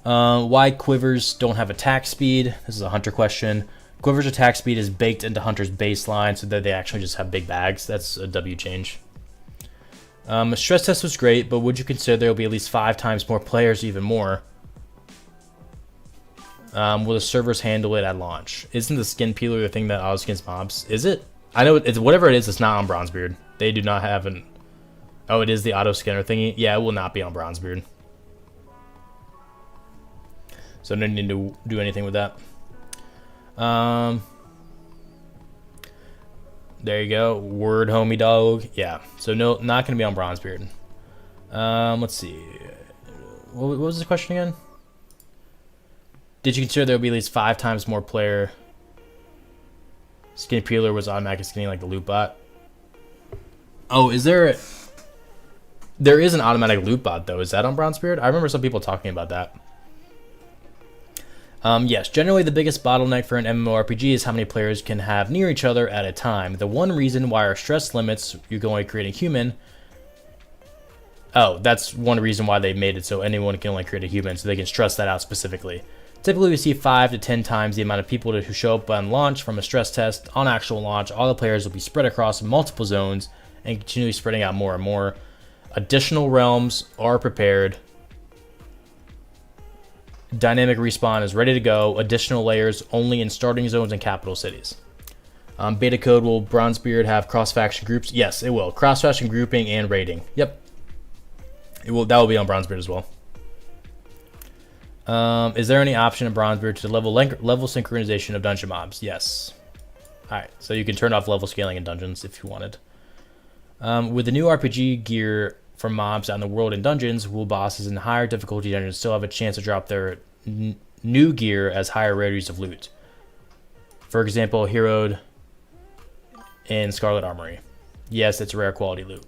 Why quivers don't have attack speed? This is a hunter question. Quiver's attack speed is baked into hunter's baseline, so that they actually just have big bags. That's a W change. Stress test was great, but would you consider there will be at least 5 times more players, even more? Will the servers handle it at launch? Isn't the skin peeler the thing that auto skins mobs? Is it? I know it's whatever it is. It's not on Bronzebeard. They do not have an. Oh, it is the auto scanner thingy. Yeah, it will not be on Bronzebeard. So no need to do anything with that. There you go. Word, homie dog. Yeah. So no, not gonna be on Bronzebeard. Let's see. What was the question again? Did you consider there would be at least 5 times more player? Skin peeler was automatic skinning like the loot bot. Oh, is there? There is an automatic loot bot though. Is that on Bronzebeard? I remember some people talking about that. Yes, generally the biggest bottleneck for an MMORPG is how many players can have near each other at a time. The one reason why our stress limits, you're going to create a human. Oh, that's one reason why they made it so anyone can only create a human, so they can stress that out specifically. Typically, we see 5 to 10 times the amount of people who show up on launch from a stress test. On actual launch, all the players will be spread across multiple zones and continually spreading out more and more. Additional realms are prepared. Dynamic respawn is ready to go. Additional layers only in starting zones and capital cities. Beta code, will Bronzebeard have cross-faction groups? Yes, it will. Cross-faction grouping and raiding. Yep. It will. That will be on Bronzebeard as well. Is there any option in Bronzebeard to level synchronization of dungeon mobs? Yes. Alright, so you can turn off level scaling in dungeons if you wanted. With the new RPG gear for mobs out in the world and dungeons, will bosses in higher difficulty dungeons still have a chance to drop their new gear as higher rarities of loot? For example, heroed in Scarlet Armory. Yes, it's rare quality loot.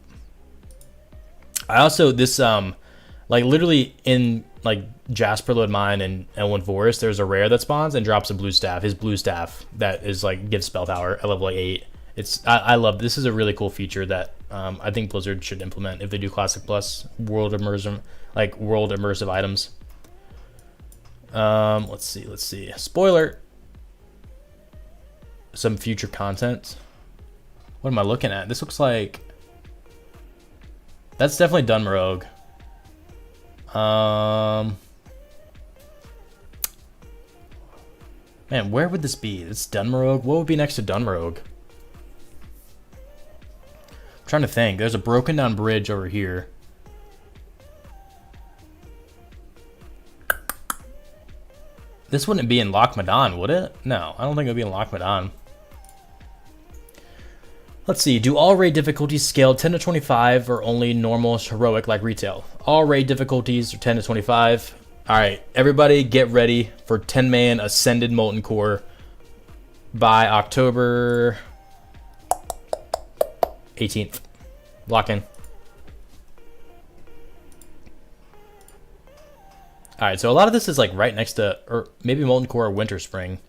I also, like literally in like Jasper Load Mine and Elwyn Forest, there's a rare that spawns and drops a blue staff. His blue staff that is like gives spell power at level like 8. I love this. Is a really cool feature that I think Blizzard should implement if they do Classic Plus world immersive items. Let's see. Spoiler. Some future content. What am I looking at? This looks like that's definitely Dunmarogue. Man, where would this be? It's Dunmarogue. What would be next to Dunmarogue? Trying to think. There's a broken down bridge over here. This wouldn't be in Loch Madan, would it? No, I don't think it would be in Loch Madan. Let's see. Do all raid difficulties scale 10 to 25 or only normal heroic like retail? All raid difficulties are 10 to 25. All right, everybody get ready for 10-man Ascended Molten Core by October 18th. Lock in. Alright, so a lot of this is like right next to, or maybe Molten Core or Winter Spring.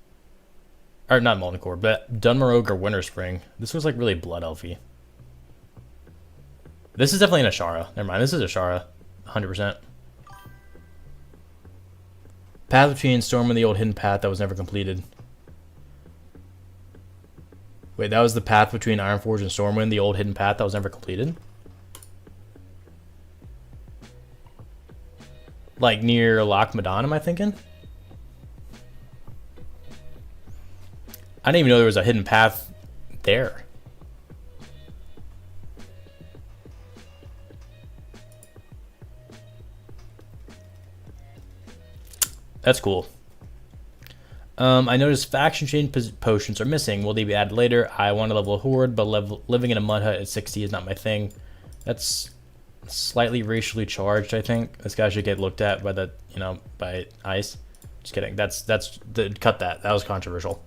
Or not Molten Core, but Dunmarogue or Winter Spring. This was like really Blood Elfy. This is definitely an Ashara. Never mind, this is Ashara. 100%. Path between Storm and the old hidden path that was never completed. Wait, that was the path between Ironforge and Stormwind, the old hidden path that was never completed? Like near Loch Madon, am I thinking? I didn't even know there was a hidden path there. That's cool. I noticed faction change potions are missing. Will they be added later? I want to level a horde, but living in a mud hut at 60 is not my thing. That's slightly racially charged, I think. This guy should get looked at by the, by ICE. Just kidding. Cut that. That was controversial.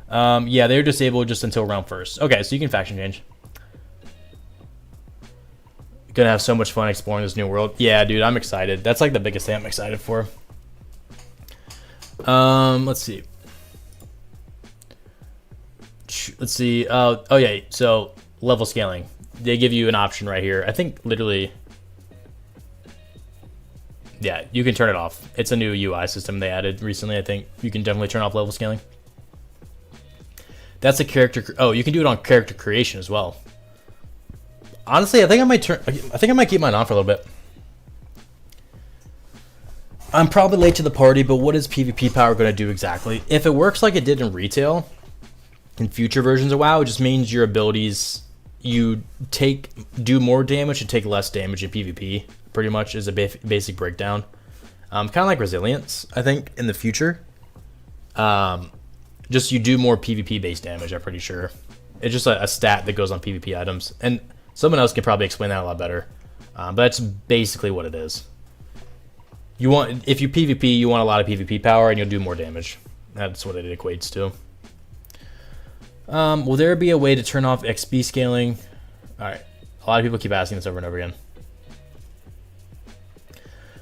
Yeah, they're disabled just until round first. Okay, so you can faction change. Gonna have so much fun exploring this new world. Yeah, dude, I'm excited. That's like the biggest thing I'm excited for. Let's see. Oh yeah, so level scaling. They give you an option right here. I think literally, yeah, you can turn it off. It's a new UI system they added recently. I think you can definitely turn off level scaling. That's a character. Oh, you can do it on character creation as well. Honestly, I think I might keep mine on for a little bit. I'm probably late to the party, but what is PvP power going to do exactly? If it works like it did in retail, in future versions of WoW, it just means your abilities, do more damage and take less damage in PvP, pretty much is a basic breakdown. Kind of like Resilience, I think, in the future. Just you do more PvP-based damage, I'm pretty sure. It's just a stat that goes on PvP items. And someone else can probably explain that a lot better. But that's basically what it is. If you PvP, you want a lot of PvP power, and you'll do more damage. That's what it equates to. Will there be a way to turn off XP scaling? Alright. A lot of people keep asking this over and over again.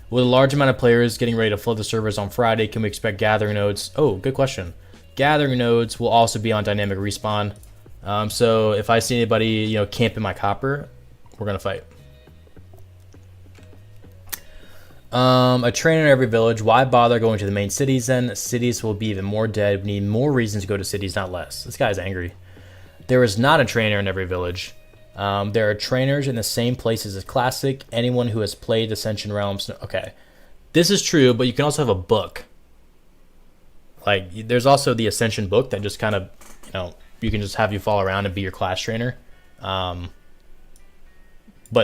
With a large amount of players getting ready to flood the servers on Friday, can we expect gathering nodes? Oh, good question. Gathering nodes will also be on dynamic respawn. So if I see anybody, camping my copper, we're gonna fight. A trainer in every village. Why bother going to the main cities then? Cities will be even more dead. We need more reasons to go to cities, not less. This guy's angry. There is not a trainer in every village. There are trainers in the same places as Classic. Anyone who has played Ascension Realms. Okay. This is true, but you can also have a book. Like, there's also the Ascension book that just kind of, you can just have you follow around and be your class trainer. But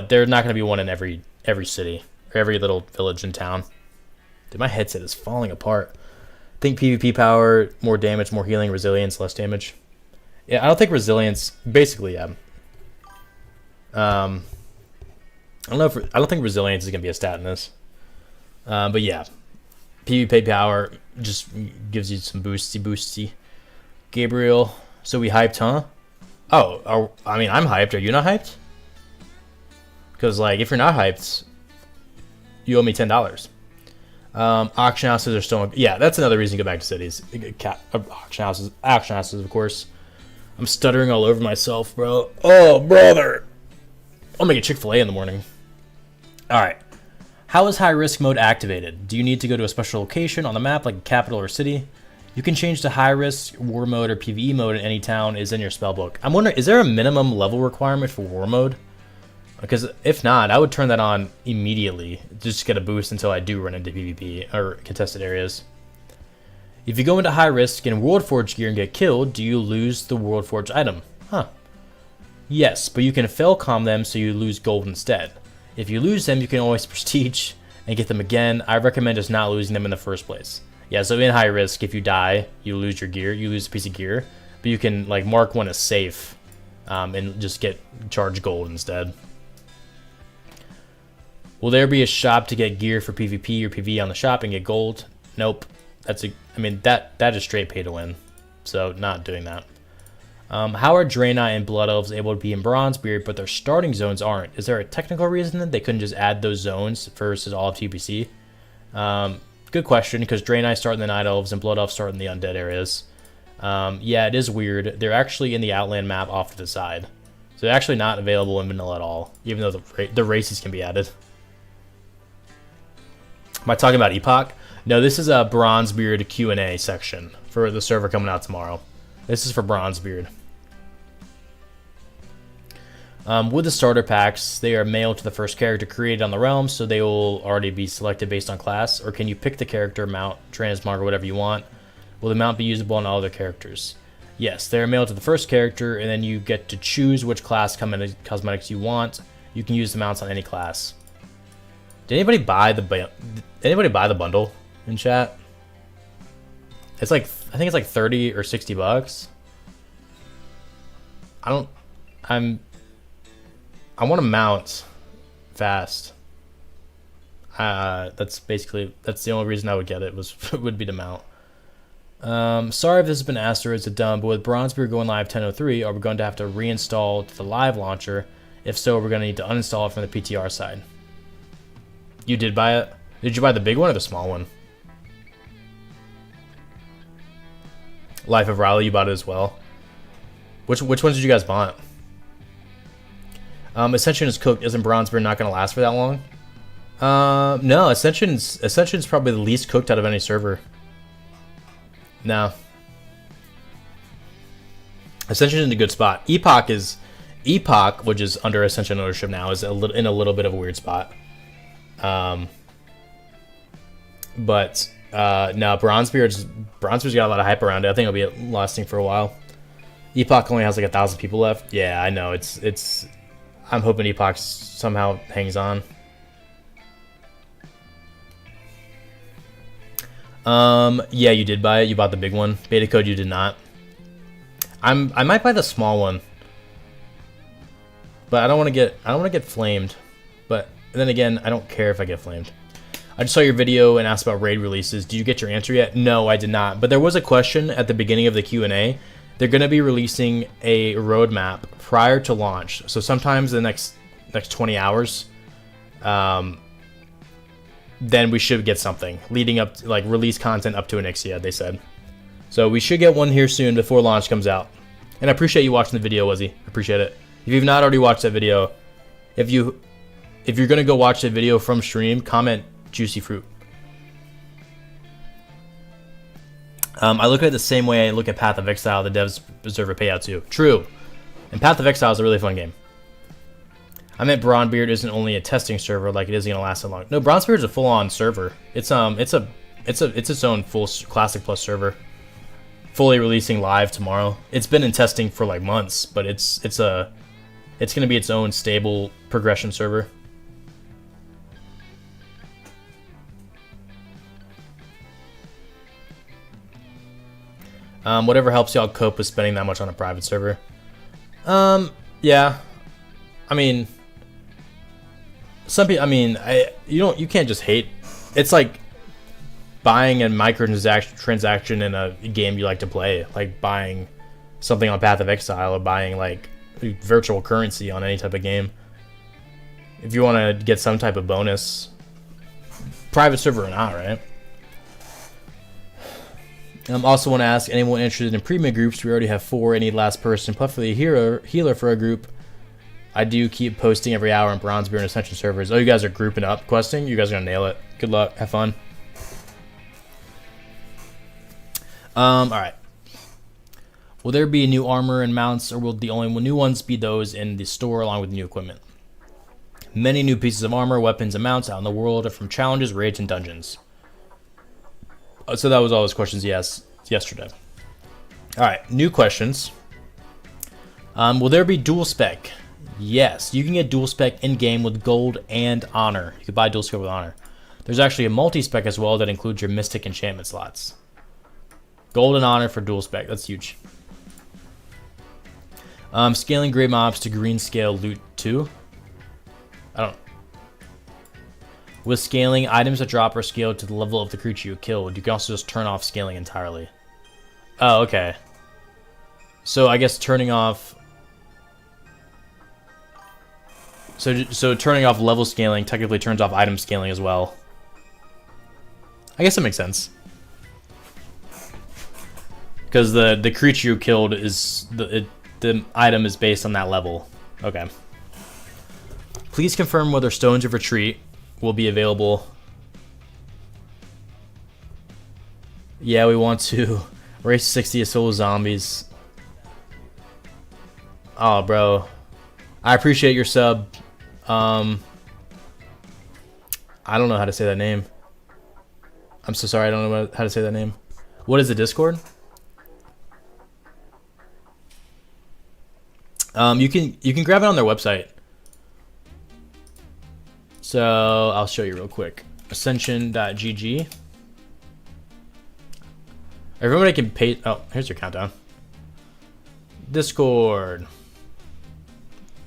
there's not going to be one in every city. Or every little village in town. Dude, my headset is falling apart. Think PvP power, more damage, more healing, resilience, less damage. Yeah, I don't think resilience. Basically, yeah. I don't think resilience is gonna be a stat in this. But yeah, PvP power just gives you some boosty. Gabriel, so we hyped, huh? Oh, I'm hyped. Are you not hyped? Because like, if you're not hyped, you owe me $10. Auction houses are still... Yeah, that's another reason to go back to cities. Auction houses, of course. I'm stuttering all over myself, bro. Oh, brother. I'll make a Chick-fil-A in the morning. Alright. How is high risk mode activated? Do you need to go to a special location on the map, like a capital or city? You can change to high risk, war mode, or PvE mode in any town is in your spellbook. I'm wondering, is there a minimum level requirement for war mode? Because if not, I would turn that on immediately. Just get a boost until I do run into PvP or contested areas. If you go into high risk in World Forge gear and get killed, do you lose the World Forge item? Huh. Yes, but you can fail-com them so you lose gold instead. If you lose them, you can always prestige and get them again. I recommend just not losing them in the first place. Yeah, so in high risk, if you die, you lose your gear. You lose a piece of gear. But you can like mark one as safe and just get charged gold instead. Will there be a shop to get gear for PvP or PvE on the shop and get gold? Nope. That is straight pay to win. So not doing that. How are Draenei and Blood Elves able to be in Bronzebeard, but their starting zones aren't? Is there a technical reason that they couldn't just add those zones versus all of TPC? Good question, because Draenei start in the Night Elves and Blood Elves start in the Undead areas. Yeah, it is weird. They're actually in the Outland map off to the side. So they're actually not available in vanilla at all, even though the races can be added. Am I talking about Epoch? No, this is a Bronzebeard Q&A section for the server coming out tomorrow. This is for Bronzebeard. With the starter packs, they are mailed to the first character created on the realm, so they will already be selected based on class. Or can you pick the character, mount, transmog, or whatever you want? Will the mount be usable on all other characters? Yes, they are mailed to the first character, and then you get to choose which class cosmetics you want. You can use the mounts on any class. Did anybody buy the bundle in chat? It's like, I think it's like 30 or 60 bucks. I want to mount fast. That's the only reason I would get it would be to mount. Sorry if this has been asked or is it dumb, but with Bronzebeard going live 10:03, are we going to have to reinstall to the live launcher? If so, we're going to need to uninstall it from the PTR side. You did buy it? Did you buy the big one or the small one? Life of Riley, you bought it as well. Which ones did you guys buy? Ascension is cooked. Isn't Bronzebeard not going to last for that long? No, Ascension's probably the least cooked out of any server. No. Ascension is in a good spot. Epoch, which is under Ascension ownership now, is in a little bit of a weird spot. No, Bronzebeard's got a lot of hype around it. I think it'll be lasting for a while. Epoch only has like 1,000 people left. Yeah, I know. It's. I'm hoping Epoch somehow hangs on. Yeah, you did buy it. You bought the big one. Beta code, you did not. I might buy the small one, but I don't want to get flamed. But then again, I don't care if I get flamed. I just saw your video and asked about raid releases. Did you get your answer yet? No, I did not. But there was a question at the beginning of the Q&A. They're going to be releasing a roadmap prior to launch. So sometimes the next 20 hours, then we should get something leading up to, like, release content up to Onyxia, they said. So we should get one here soon before launch comes out. And I appreciate you watching the video, Wuzzy. Appreciate it. If you've not already watched that video, if you're going to go watch the video from stream, comment Juicy Fruit. I look at it the same way I look at Path of Exile. The devs deserve a payout too. True. And Path of Exile is a really fun game. I meant Bronzebeard isn't only a testing server, like it isn't gonna last so long. No, Bronzebeard is a full-on server. It's its own full Classic Plus server. Fully releasing live tomorrow. It's been in testing for like months, but it's gonna be its own stable progression server. Whatever helps y'all cope with spending that much on a private server. Yeah. I mean, some people. I mean, you can't just hate. It's like buying a microtransaction in a game you like to play, like buying something on Path of Exile or buying like virtual currency on any type of game. If you want to get some type of bonus, private server or not, right? Also want to ask anyone interested in premium groups. We already have 4. Any last person, preferably a healer for a group. I do keep posting every hour on Bronzebeard and Ascension servers. Oh, you guys are grouping up questing? You guys are gonna nail it. Good luck. Have fun. Alright. Will there be new armor and mounts, or will the only new ones be those in the store along with new equipment? Many new pieces of armor, weapons, and mounts out in the world are from challenges, raids, and dungeons. So that was all those questions yesterday. Alright, new questions. Will there be dual spec? Yes, you can get dual spec in-game with gold and honor. You can buy dual spec with honor. There's actually a multi-spec as well that includes your mystic enchantment slots. Gold and honor for dual spec, that's huge. Scaling gray mobs to green scale loot 2. With scaling, items that drop are scaled to the level of the creature you killed. You can also just turn off scaling entirely. Oh, okay. So I guess turning off... So turning off level scaling technically turns off item scaling as well. I guess that makes sense. Because the creature you killed is... The item is based on that level. Okay. Please confirm whether Stones of Retreat will be available. Yeah, we want to race 60 solo zombies. Oh, bro. I appreciate your sub. I don't know how to say that name. I'm so sorry. I don't know how to say that name. What is the Discord? You can grab it on their website. So I'll show you real quick. Ascension.gg. Everybody can pay. Oh, here's your countdown. Discord.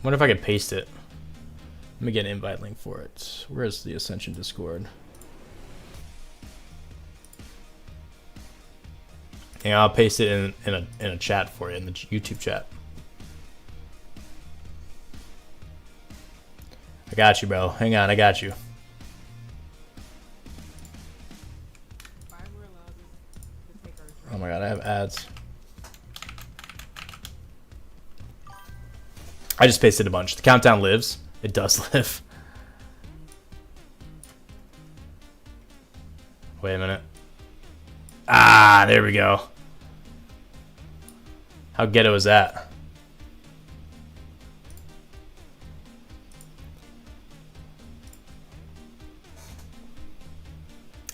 Wonder if I could paste it. Let me get an invite link for it. Where's the Ascension Discord? Yeah, I'll paste it in a chat for you, in the YouTube chat. I got you, bro. Hang on, I got you. Oh my god, I have ads. I just pasted a bunch. The countdown lives. It does live. Wait a minute. Ah, there we go. How ghetto is that?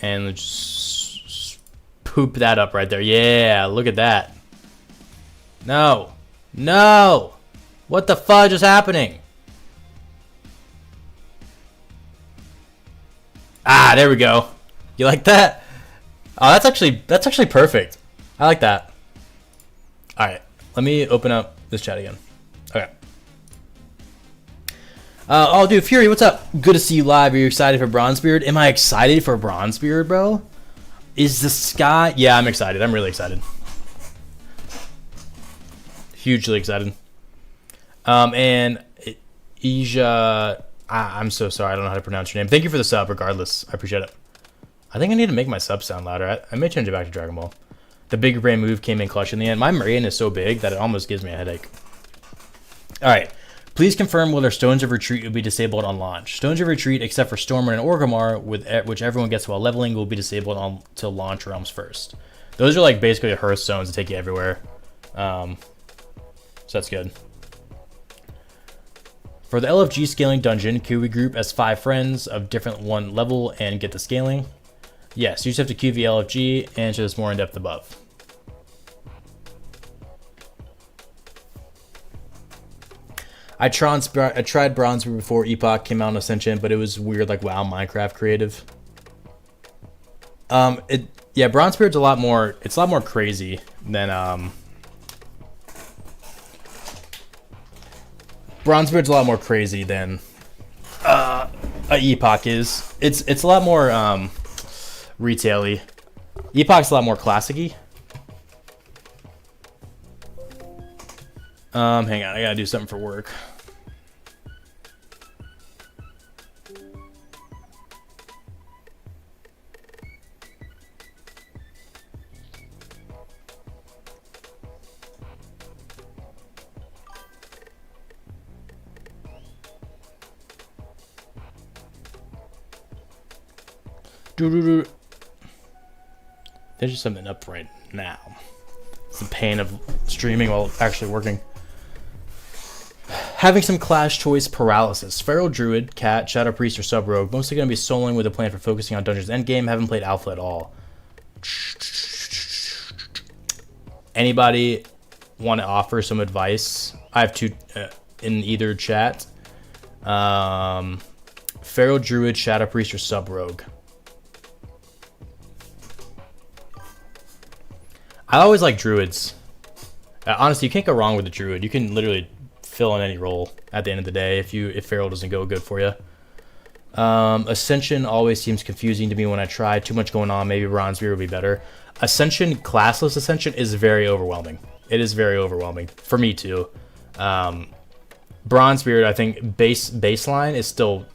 And let's just poop that up right there. Yeah, look at that. No. No! What the fudge is happening? Ah, there we go. You like that? Oh, that's actually perfect. I like that. All right, let me open up this chat again. Okay. Oh, dude, Fury, what's up? Good to see you live. Are you excited for Bronzebeard? Am I excited for Bronzebeard, bro? Is the sky? Yeah, I'm excited. I'm really excited. Hugely excited. And Ija, I'm so sorry. I don't know how to pronounce your name. Thank you for the sub, regardless. I appreciate it. I think I need to make my sub sound louder. I may change it back to Dragon Ball. The big brain move came in clutch in the end. My brain is so big that it almost gives me a headache. All right. Please confirm whether Stones of Retreat will be disabled on launch. Stones of Retreat, except for Stormer and Orgrimmar, which everyone gets while leveling, will be disabled until launch realms first. Those are like basically Hearth Stones that take you everywhere. So that's good. For the LFG scaling dungeon, can we group as 5 friends of different one level and get the scaling? Yes, you just have to QV LFG and show this more in depth above. I tried Bronzebeard before Epoch came out on Ascension, but it was weird, like WoW Minecraft creative. Yeah, Bronzebeard's a lot more. It's a lot more crazy than Bronzebeard's a lot more crazy than a Epoch is. It's a lot more retail-y. Epoch's a lot more classic-y. Hang on, I gotta do something for work. There's just something up right now. It's the pain of streaming while actually working. Having some class choice paralysis. Feral Druid, Cat, Shadow Priest, or Sub Rogue. Mostly going to be soloing with a plan for focusing on Dungeons Endgame. Haven't played Alpha at all. Anybody want to offer some advice? I have two in either chat. Feral Druid, Shadow Priest, or Sub Rogue. I always like Druids. Honestly, you can't go wrong with a Druid. You can literally fill in any role at the end of the day if Feral doesn't go good for you. Ascension always seems confusing to me when I try. Too much going on. Maybe Bronzebeard would be better. Ascension, classless Ascension, is very overwhelming. It is very overwhelming. For me, too. Bronzebeard, I think, baseline is still...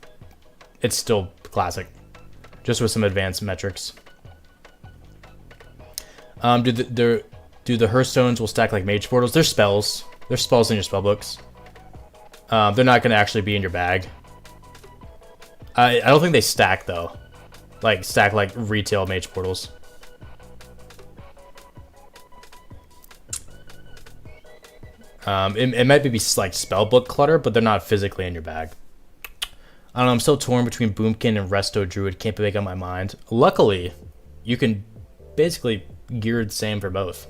It's still classic. Just with some advanced metrics. Do the Hearthstones will stack like Mage Portals? They're spells. They're spells in your spellbooks. They're not going to actually be in your bag. I don't think they stack, though. Like, stack like retail Mage Portals. It might be like spellbook clutter, but they're not physically in your bag. I don't know, I'm still torn between Boomkin and Resto Druid. Can't make up my mind. Luckily, you can basically gear the same for both.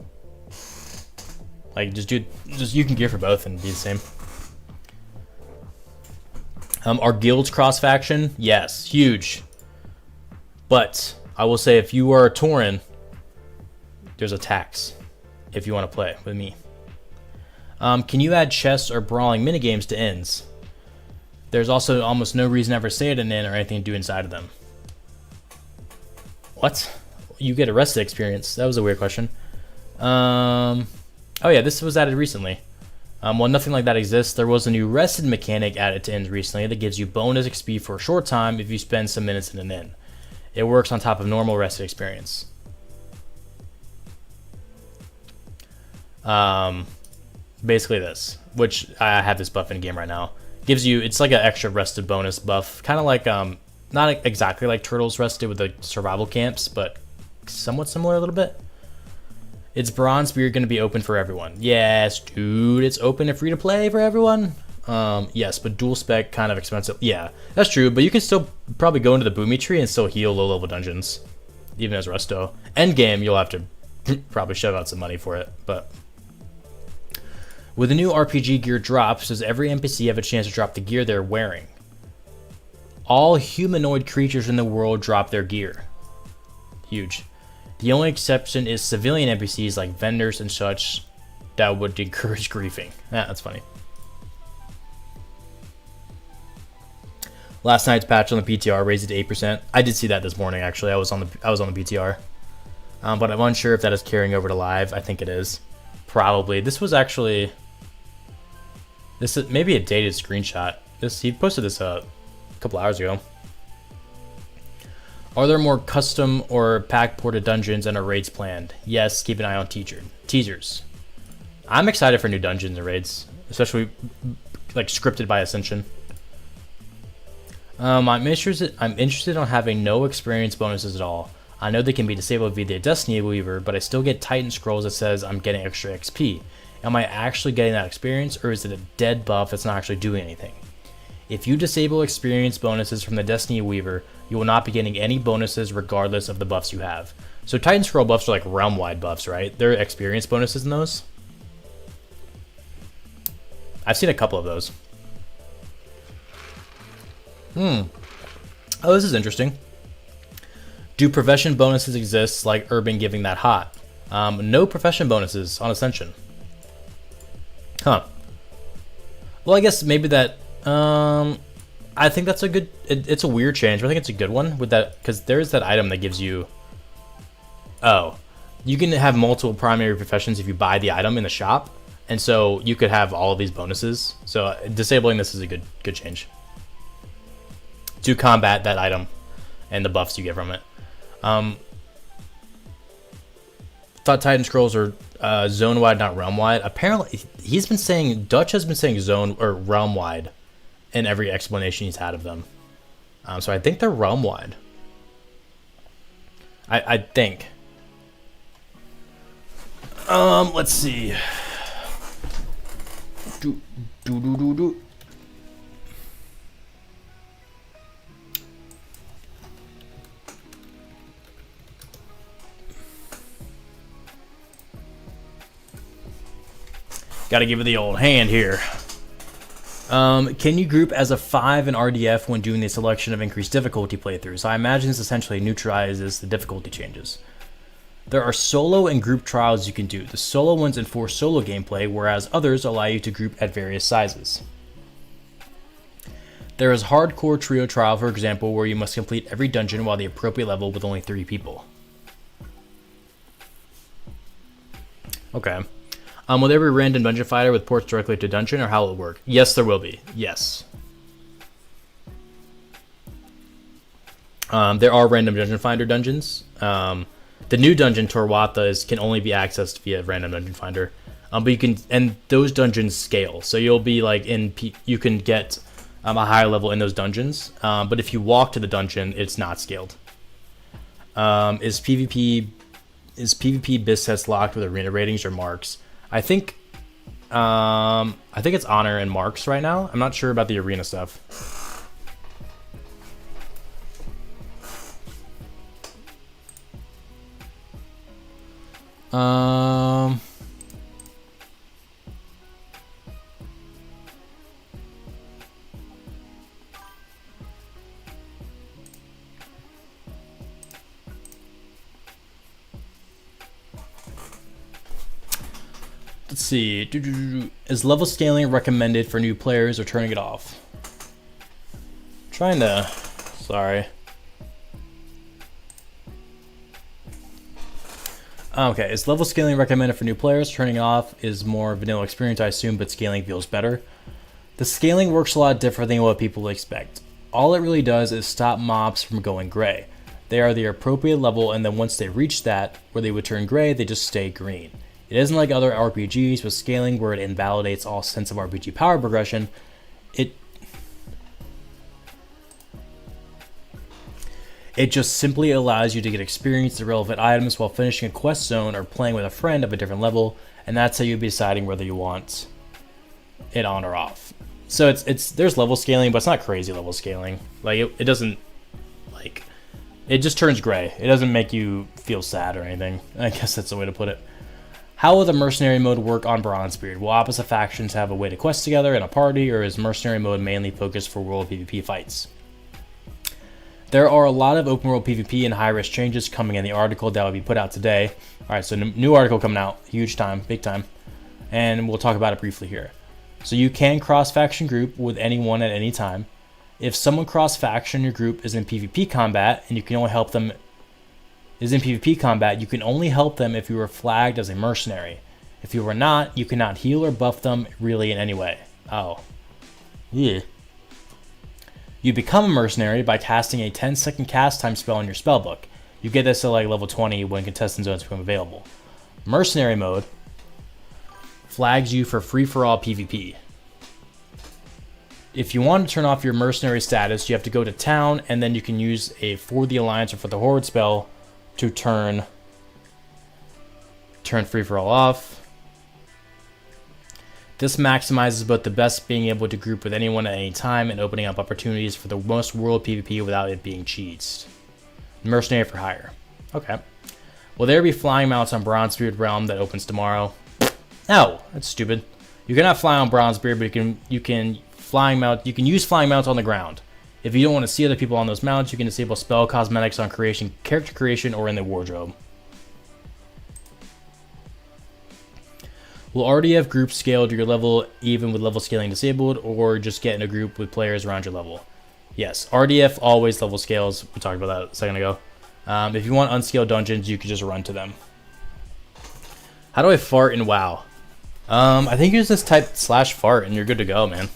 Like, you can gear for both and be the same. Are guilds cross-faction? Yes, huge. But I will say, if you are a Tauren, there's a tax if you want to play with me. Can you add chess or brawling minigames to ends? There's also almost no reason to ever say it in inn or anything to do inside of them. What? You get arrested experience. That was a weird question. Oh yeah, this was added recently. Well, nothing like that exists. There was a new rested mechanic added to inns recently that gives you bonus XP for a short time if you spend some minutes in an inn. It works on top of normal rested experience. Basically this, which I have this buff in game right now. Gives you, it's like an extra rested bonus buff, kind of like not exactly like Turtles rested with the survival camps, but somewhat similar a little bit. It's Bronzebeard going to be open for everyone? Yes, dude, it's open and free to play for everyone. Yes, but dual spec kind of expensive. Yeah, that's true, but you can still probably go into the Boomy Tree and still heal low level dungeons, even as Resto. End game, you'll have to probably shove out some money for it, but. With the new RPG gear drops, does every NPC have a chance to drop the gear they're wearing? All humanoid creatures in the world drop their gear. Huge. The only exception is civilian NPCs like vendors and such that would encourage griefing. Yeah, that's funny. Last night's patch on the PTR raised it to 8%. I did see that this morning actually. I was on the PTR. But I'm unsure if that is carrying over to live. I think it is. Probably. This was actually... This is maybe a dated screenshot. He posted this a couple hours ago. Are there more custom or pack ported dungeons and raids planned? Yes, keep an eye on teasers. I'm excited for new dungeons and raids, especially like scripted by Ascension. I'm interested in having no experience bonuses at all. I know they can be disabled via the Destiny Weaver, but I still get Titan Scrolls that says I'm getting extra XP. Am I actually getting that experience, or is it a dead buff that's not actually doing anything? If you disable experience bonuses from the Destiny Weaver, you will not be getting any bonuses regardless of the buffs you have. So Titan Scroll buffs are like realm-wide buffs, right? There are experience bonuses in those. I've seen a couple of those. Oh, this is interesting. Do profession bonuses exist like Urban giving that hot? No profession bonuses on Ascension. Huh. Well, I guess maybe that... I think that's a good... It's a weird change, but I think it's a good one with that, because there's that item that gives you... Oh. You can have multiple primary professions if you buy the item in the shop, and so you could have all of these bonuses. So disabling this is a good change. To combat that item and the buffs you get from it. Thought Titan Scrolls are zone-wide, not realm-wide. Apparently, Dutch has been saying zone or realm-wide in every explanation he's had of them. So I think they're realm-wide. I think. Let's see. Gotta give it the old hand here. Can you group as a 5 in RDF when doing the selection of increased difficulty playthroughs? I imagine this essentially neutralizes the difficulty changes. There are solo and group trials you can do. The solo ones enforce solo gameplay, whereas others allow you to group at various sizes. There is hardcore trio trial, for example, where you must complete every dungeon while the appropriate level with only 3 people. Okay. Will there be a random dungeon fighter with ports directly to dungeon, or how will it work? Yes, there will be. Yes. There are random dungeon finder dungeons. The new dungeon, Torwatha, can only be accessed via random dungeon finder. But you can, and those dungeons scale. So you'll be like you can get a higher level in those dungeons. But if you walk to the dungeon, it's not scaled. Is PvP BIS test locked with arena ratings or marks? I think I think it's honor and marks right now. I'm not sure about the arena stuff. Let's see. Is level scaling recommended for new players or turning it off? Trying to. Sorry. Okay, is level scaling recommended for new players? Turning it off is more vanilla experience, I assume, but scaling feels better. The scaling works a lot different than what people expect. All it really does is stop mobs from going gray. They are the appropriate level, and then once they reach that, where they would turn gray, they just stay green. It isn't like other RPGs with scaling where it invalidates all sense of RPG power progression. It just simply allows you to get experience the relevant items while finishing a quest zone or playing with a friend of a different level, and that's how you'll be deciding whether you want it on or off. So there's level scaling, but it's not crazy level scaling. Like it doesn't, like, it just turns gray. It doesn't make you feel sad or anything. I guess that's the way to put it. How will the mercenary mode work on Bronzebeard? Will opposite factions have a way to quest together in a party, or is mercenary mode mainly focused for world PvP fights? There are a lot of open world PvP and high-risk changes coming in the article that will be put out today. Alright, so new article coming out. Huge time, big time. And we'll talk about it briefly here. So you can cross-faction group with anyone at any time. If someone cross-faction in your group is in PvP combat, and you can only help them you can only help them if you were flagged as a mercenary. If you were not, you cannot heal or buff them really in any way. Oh. Yeah. You become a mercenary by casting a 10-second cast time spell in your spellbook. You get this at like level 20 when contestant zones become available. Mercenary mode flags you for free-for-all PvP. If you want to turn off your mercenary status, you have to go to town, and then you can use a For the Alliance or For the Horde spell to turn free-for-all off. This maximizes both the best being able to group with anyone at any time and opening up opportunities for the most world PvP without it being cheesed. Mercenary for hire. Okay. Will there be flying mounts on Bronzebeard Realm that opens tomorrow? No, that's stupid. You cannot fly on Bronzebeard, but you can use flying mounts on the ground. If you don't want to see other people on those mounts, you can disable spell cosmetics on character creation, or in the wardrobe. Will RDF group scale to your level even with level scaling disabled, or just get in a group with players around your level? Yes, RDF always level scales. We talked about that a second ago. If you want unscaled dungeons, you can just run to them. How do I fart in WoW? I think you just type /fart and you're good to go, man.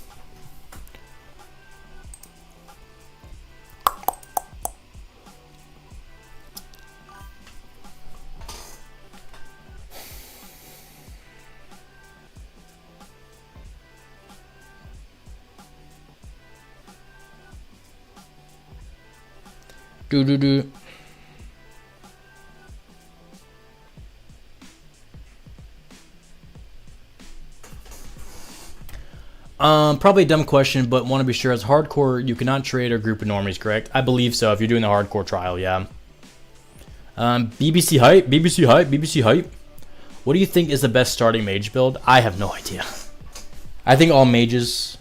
Probably a dumb question, but want to be sure. As hardcore, you cannot trade or group with normies, correct? I believe so. If you're doing the hardcore trial, yeah. BBC hype. What do you think is the best starting mage build? I have no idea. I think all mages.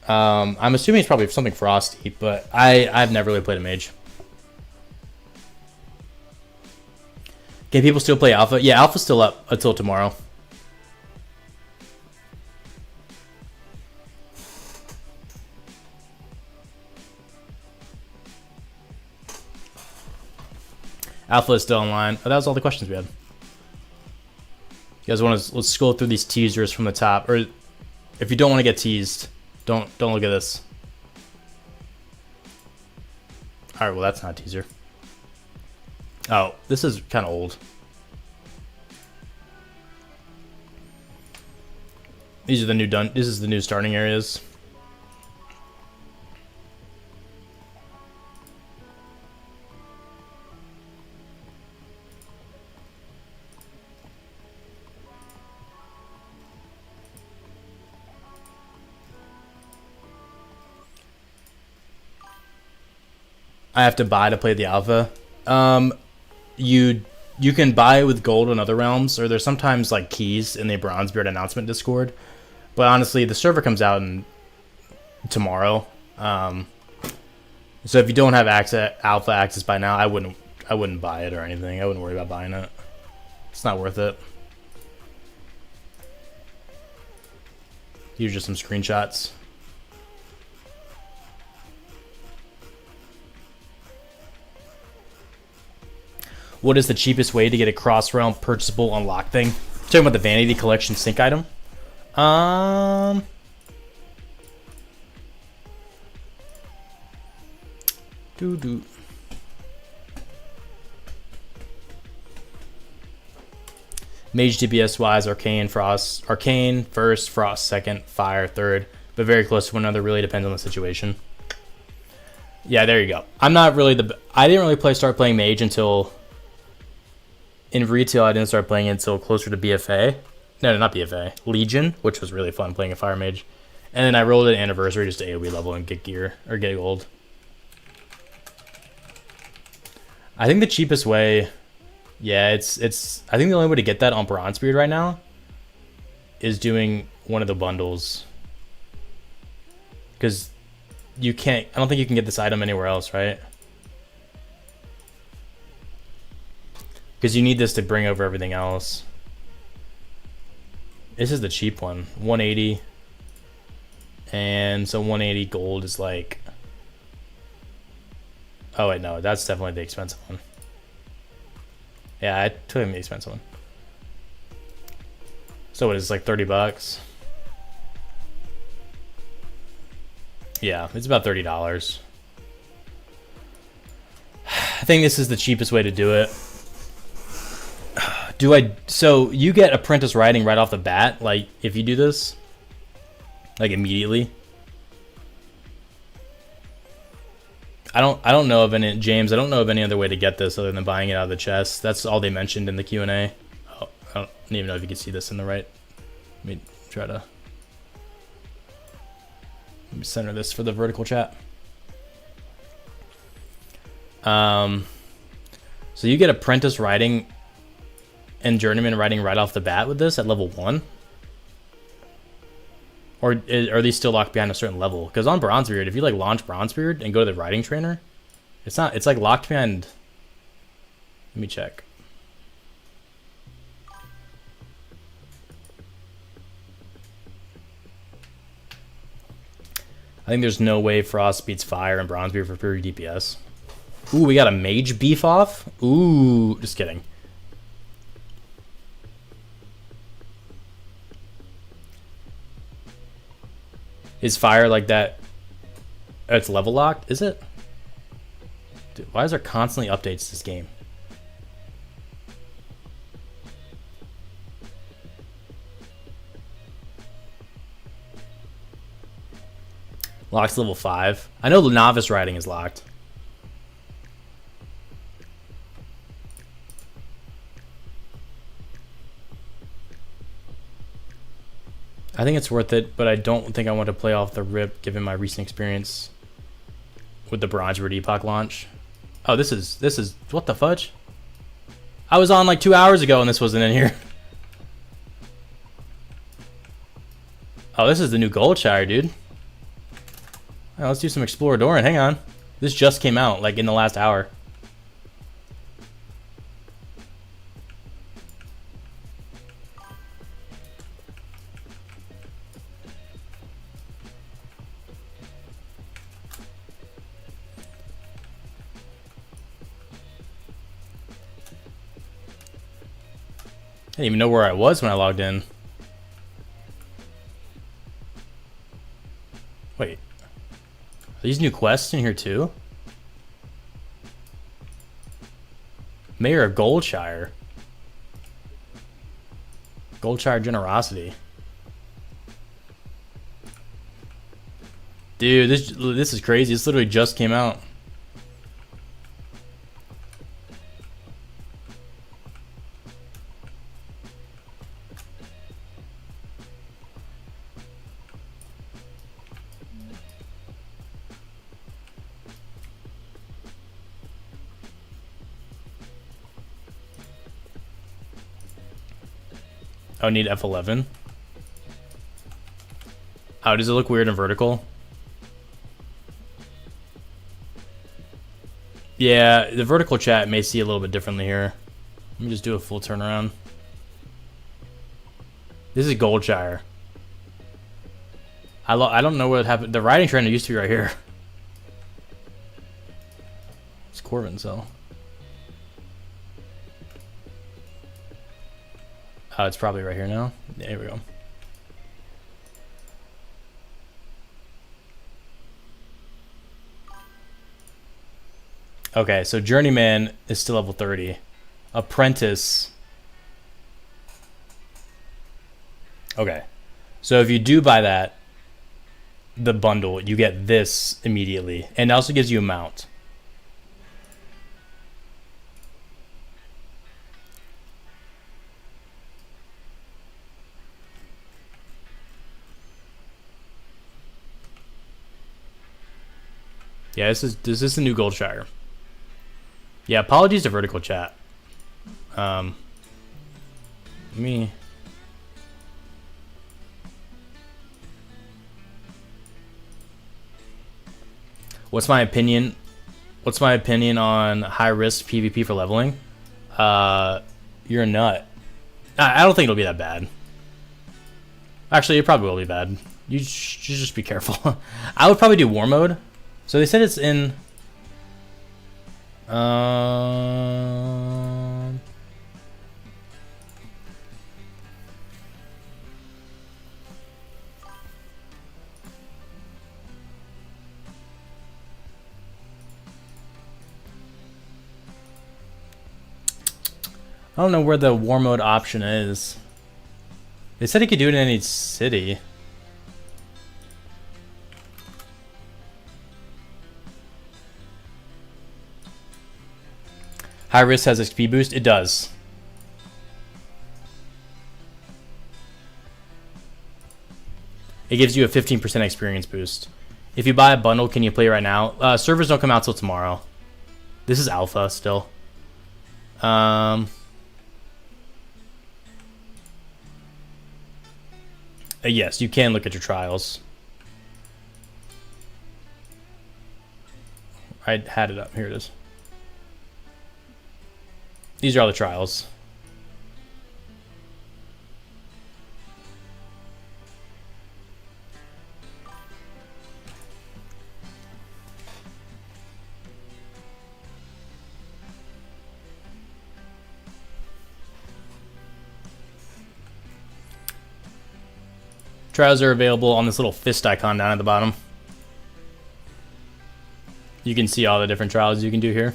I'm assuming it's probably something frosty, but I've never really played a mage. Can people still play alpha? Yeah, alpha's still up until tomorrow. Alpha is still online. Oh, that was all the questions we had. You guys want to let's scroll through these teasers from the top, or if you don't want to get teased, don't look at this. All right, well that's not a teaser. Oh, this is kind of old. These are the new This is the new starting areas. I have to buy to play the alpha. You can buy with gold in other realms, or there's sometimes like keys in the Bronzebeard announcement Discord. But honestly, the server comes out tomorrow. So if you don't have alpha access by now, I wouldn't buy it or anything. I wouldn't worry about buying it. It's not worth it. Here's just some screenshots. What is the cheapest way to get a cross-realm purchasable unlock thing? Talking about the Vanity Collection sync item. Mage DPS wise, Arcane first, Frost second, Fire third, but very close to one another. Really depends on the situation. Yeah, there you go. I'm not really I didn't really start playing Mage until in retail. I didn't start playing it until closer to BFA. No, not BFA. Legion, which was really fun playing a Fire Mage, and then I rolled an Anniversary just to AoE level and get gear or get gold. I think the cheapest way, yeah, it's. I think the only way to get that on Bronzebeard right now is doing one of the bundles, because you can't. I don't think you can get this item anywhere else, right? Because you need this to bring over everything else. This is the cheap one, 180, and so 180 gold is like. Oh wait, no, that's definitely the expensive one. Yeah, I took him the expensive one. So what is it, like $30? Yeah, it's about $30. I think this is the cheapest way to do it. So you get apprentice writing right off the bat, like if you do this, like immediately. I don't know of any, James, I don't know of any other way to get this other than buying it out of the chest. That's all they mentioned in the Q&A. Oh, I don't even know if you can see this in the right. Let me try to center this for the vertical chat. So you get apprentice writing and journeyman writing right off the bat with this at level 1. Or are these still locked behind a certain level? Because on Bronzebeard, if you like launch Bronzebeard and go to the writing trainer, it's like locked behind. Let me check. I think there's no way Frost beats Fire and Bronzebeard for pure DPS. Ooh, we got a mage beef off? Ooh, just kidding. Is Fire like that? It's level locked, is it? Dude, why is there constantly updates to this game? Locks level 5. I know the novice riding is locked. I think it's worth it, but I don't think I want to play off the rip given my recent experience with the Bronzebeard Epoch launch. Oh, this is what the fudge? I was on like 2 hours ago and this wasn't in here. Oh, this is the new Goldshire, dude. Right, let's do some Exploradoring. Hang on. This just came out like in the last hour. I didn't even know where I was when I logged in. Wait. Are these new quests in here too? Mayor of Goldshire. Goldshire Generosity. Dude, this is crazy. This literally just came out. Oh, need F11. Oh, does it look weird in vertical? Yeah, the vertical chat may see a little bit differently here. Let me just do a full turnaround. This is Goldshire. I don't know what happened. The riding trainer used to be right here. It's Corvin, so. Oh, it's probably right here now. There we go. Okay, so Journeyman is still level 30. Apprentice. Okay. So if you do buy that, the bundle, you get this immediately. And it also gives you a mount. Yeah, this is the new Goldshire. Yeah, apologies to vertical chat. Let me. What's my opinion? What's my opinion on high risk PvP for leveling? You're a nut. I don't think it'll be that bad. Actually, it probably will be bad. You should just be careful. I would probably do war mode. So they said it's in. I don't know where the war mode option is. They said you could do it in any city. High risk has XP boost? It does. It gives you a 15% experience boost. If you buy a bundle, can you play right now? Servers don't come out till tomorrow. This is alpha still. Yes, you can look at your trials. I had it up. Here it is. These are all the trials. Trials are available on this little fist icon down at the bottom. You can see all the different trials you can do here.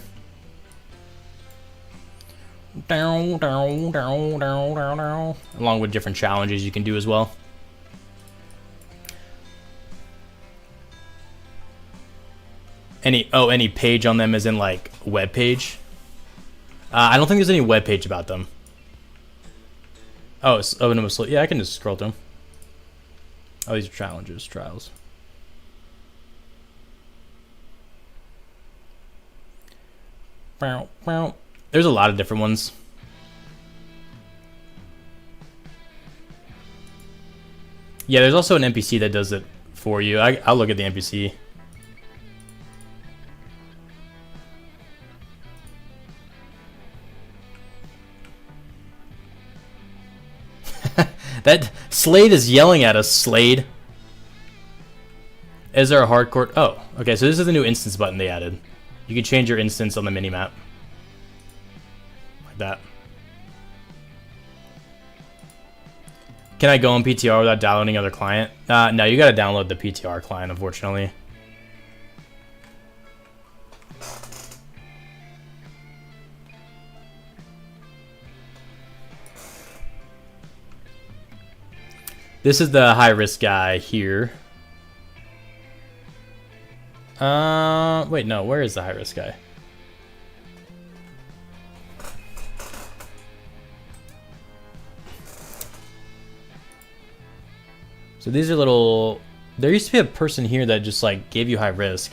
Along with different challenges you can do as well. Any page on them is in like web page. I don't think there's any web page about them. Oh, yeah, I can just scroll through them. Oh, these are challenges, trials. There's a lot of different ones. Yeah, there's also an NPC that does it for you. I'll look at the NPC. That Slade is yelling at us, Slade. Is there a hardcore? Oh, okay, so this is the new instance button they added. You can change your instance on the minimap. Like that. Can I go on PTR without downloading other client? No, you gotta download the PTR client, unfortunately. This is the high risk guy here. Wait, no, where is the high risk guy? So these are little. There used to be a person here that just like gave you high risk.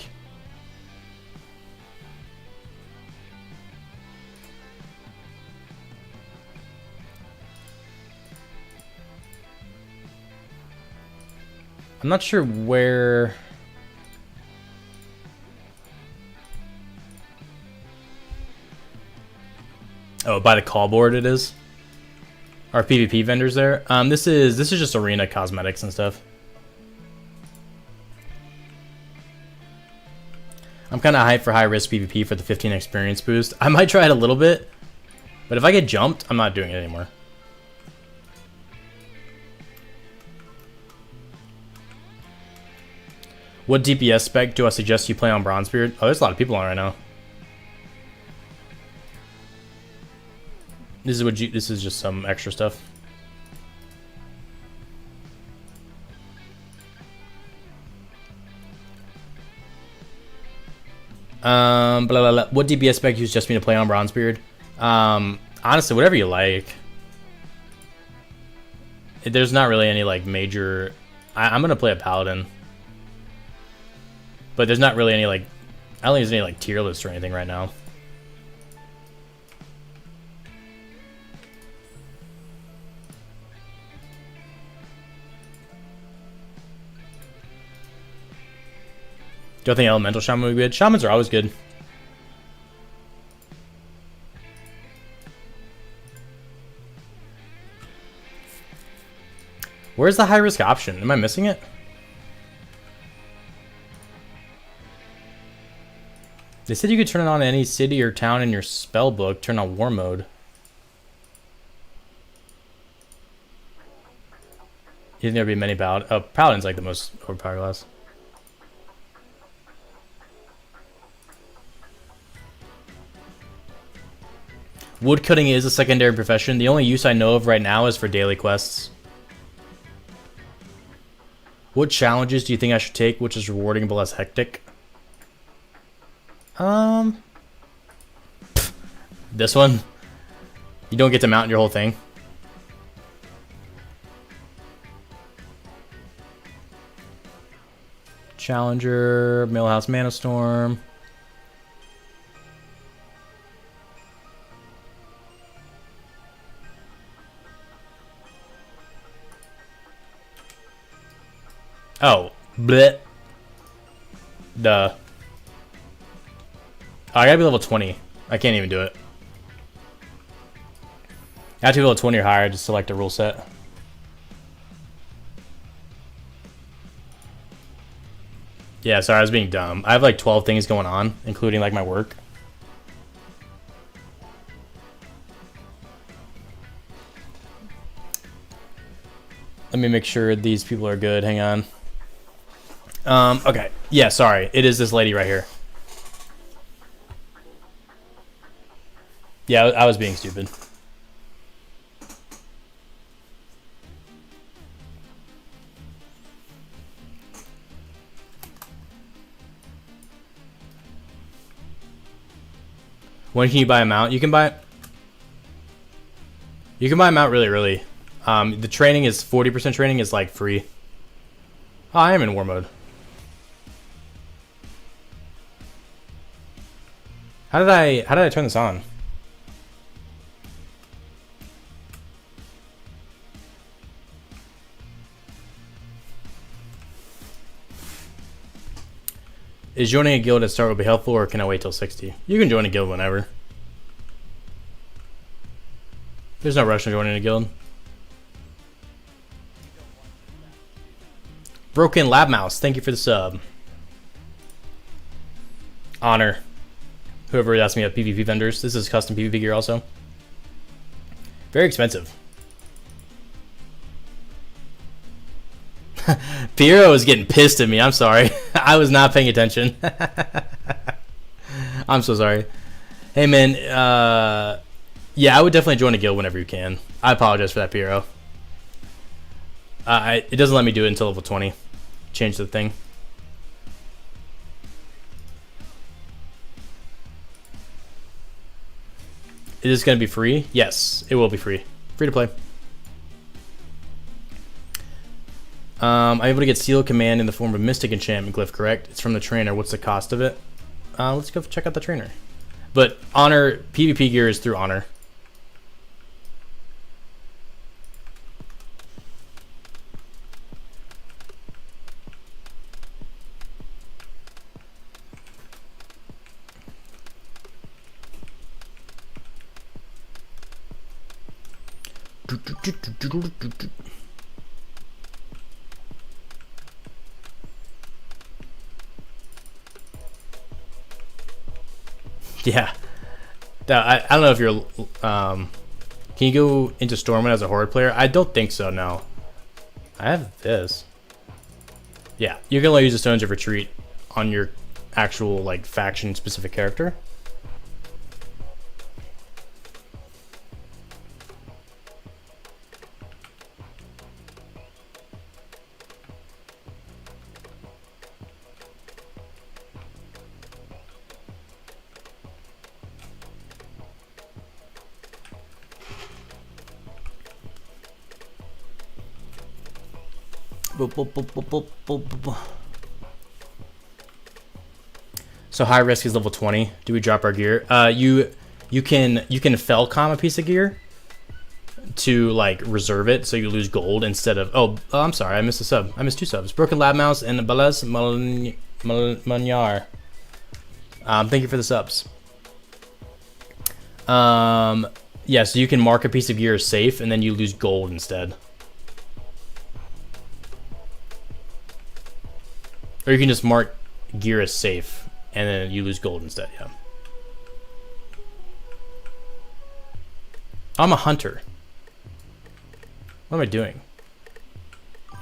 I'm not sure where... Oh, by the call board it is. Our PvP vendors there. This is just arena cosmetics and stuff. I'm kind of hyped for high risk PvP for the 15 experience boost. I might try it a little bit, but if I get jumped, I'm not doing it anymore. What DPS spec do I suggest you play on Bronzebeard? Oh, there's a lot of people on right now. This is just some extra stuff. Blah, blah, blah. What DPS spec do you suggest me to play on Bronzebeard? Honestly, whatever you like. There's not really any like major. I'm gonna play a paladin, but there's not really any like. I don't think there's any like tier list or anything right now. Do I think Elemental Shaman would be good? Shamans are always good. Where's the high risk option? Am I missing it? They said you could turn it on in any city or town in your spell book. Turn on war mode. You think there'd be many paladins? Oh, paladin's like the most overpowered class. Woodcutting is a secondary profession. The only use I know of right now is for daily quests. What challenges do you think I should take, which is rewarding but less hectic? This one. You don't get to mount your whole thing. Challenger, Millhouse Mana Storm. Oh, bleh. Duh. Oh, I gotta be level 20. I can't even do it. I have to be level 20 or higher to select a rule set. Yeah, sorry, I was being dumb. I have like 12 things going on, including like my work. Let me make sure these people are good. Hang on. Okay. Yeah, sorry. It is this lady right here. Yeah, I was being stupid. When can you buy a mount? You can buy a mount really early. The training is 40% training is like free. Oh, I am in war mode. How did I turn this on? Is joining a guild at start will be helpful, or can I wait till 60? You can join a guild whenever. There's no rush on joining a guild. Broken Lab Mouse, thank you for the sub. Honor. Whoever asked me about PvP vendors. This is custom PvP gear also. Very expensive. Piero is getting pissed at me. I'm sorry. I was not paying attention. I'm so sorry. Hey, man. Yeah, I would definitely join a guild whenever you can. I apologize for that, Piero. It doesn't let me do it until level 20. Change the thing. Is this going to be free? Yes, it will be free. Free to play. I'm able to get Seal Command in the form of Mystic Enchantment Glyph, correct? It's from the trainer. What's the cost of it? Let's go check out the trainer. But Honor, PvP gear is through Honor. Yeah. I don't know if you're... can you go into Stormwind as a Horde player? I don't think so, no. I have this. Yeah, you can only use the Stones of Retreat on your actual, like, faction-specific character. So high risk is level 20. Do we drop our gear? You can fell com a piece of gear to like reserve it, so you lose gold instead of. Oh, I'm sorry, I missed a sub. I missed 2 subs. Broken Lab Mouse and Balaz Manyar. Thank you for the subs. Yeah, so you can mark a piece of gear as safe, and then you lose gold instead. Or you can just mark gear as safe, and then you lose gold instead, yeah. I'm a hunter. What am I doing? I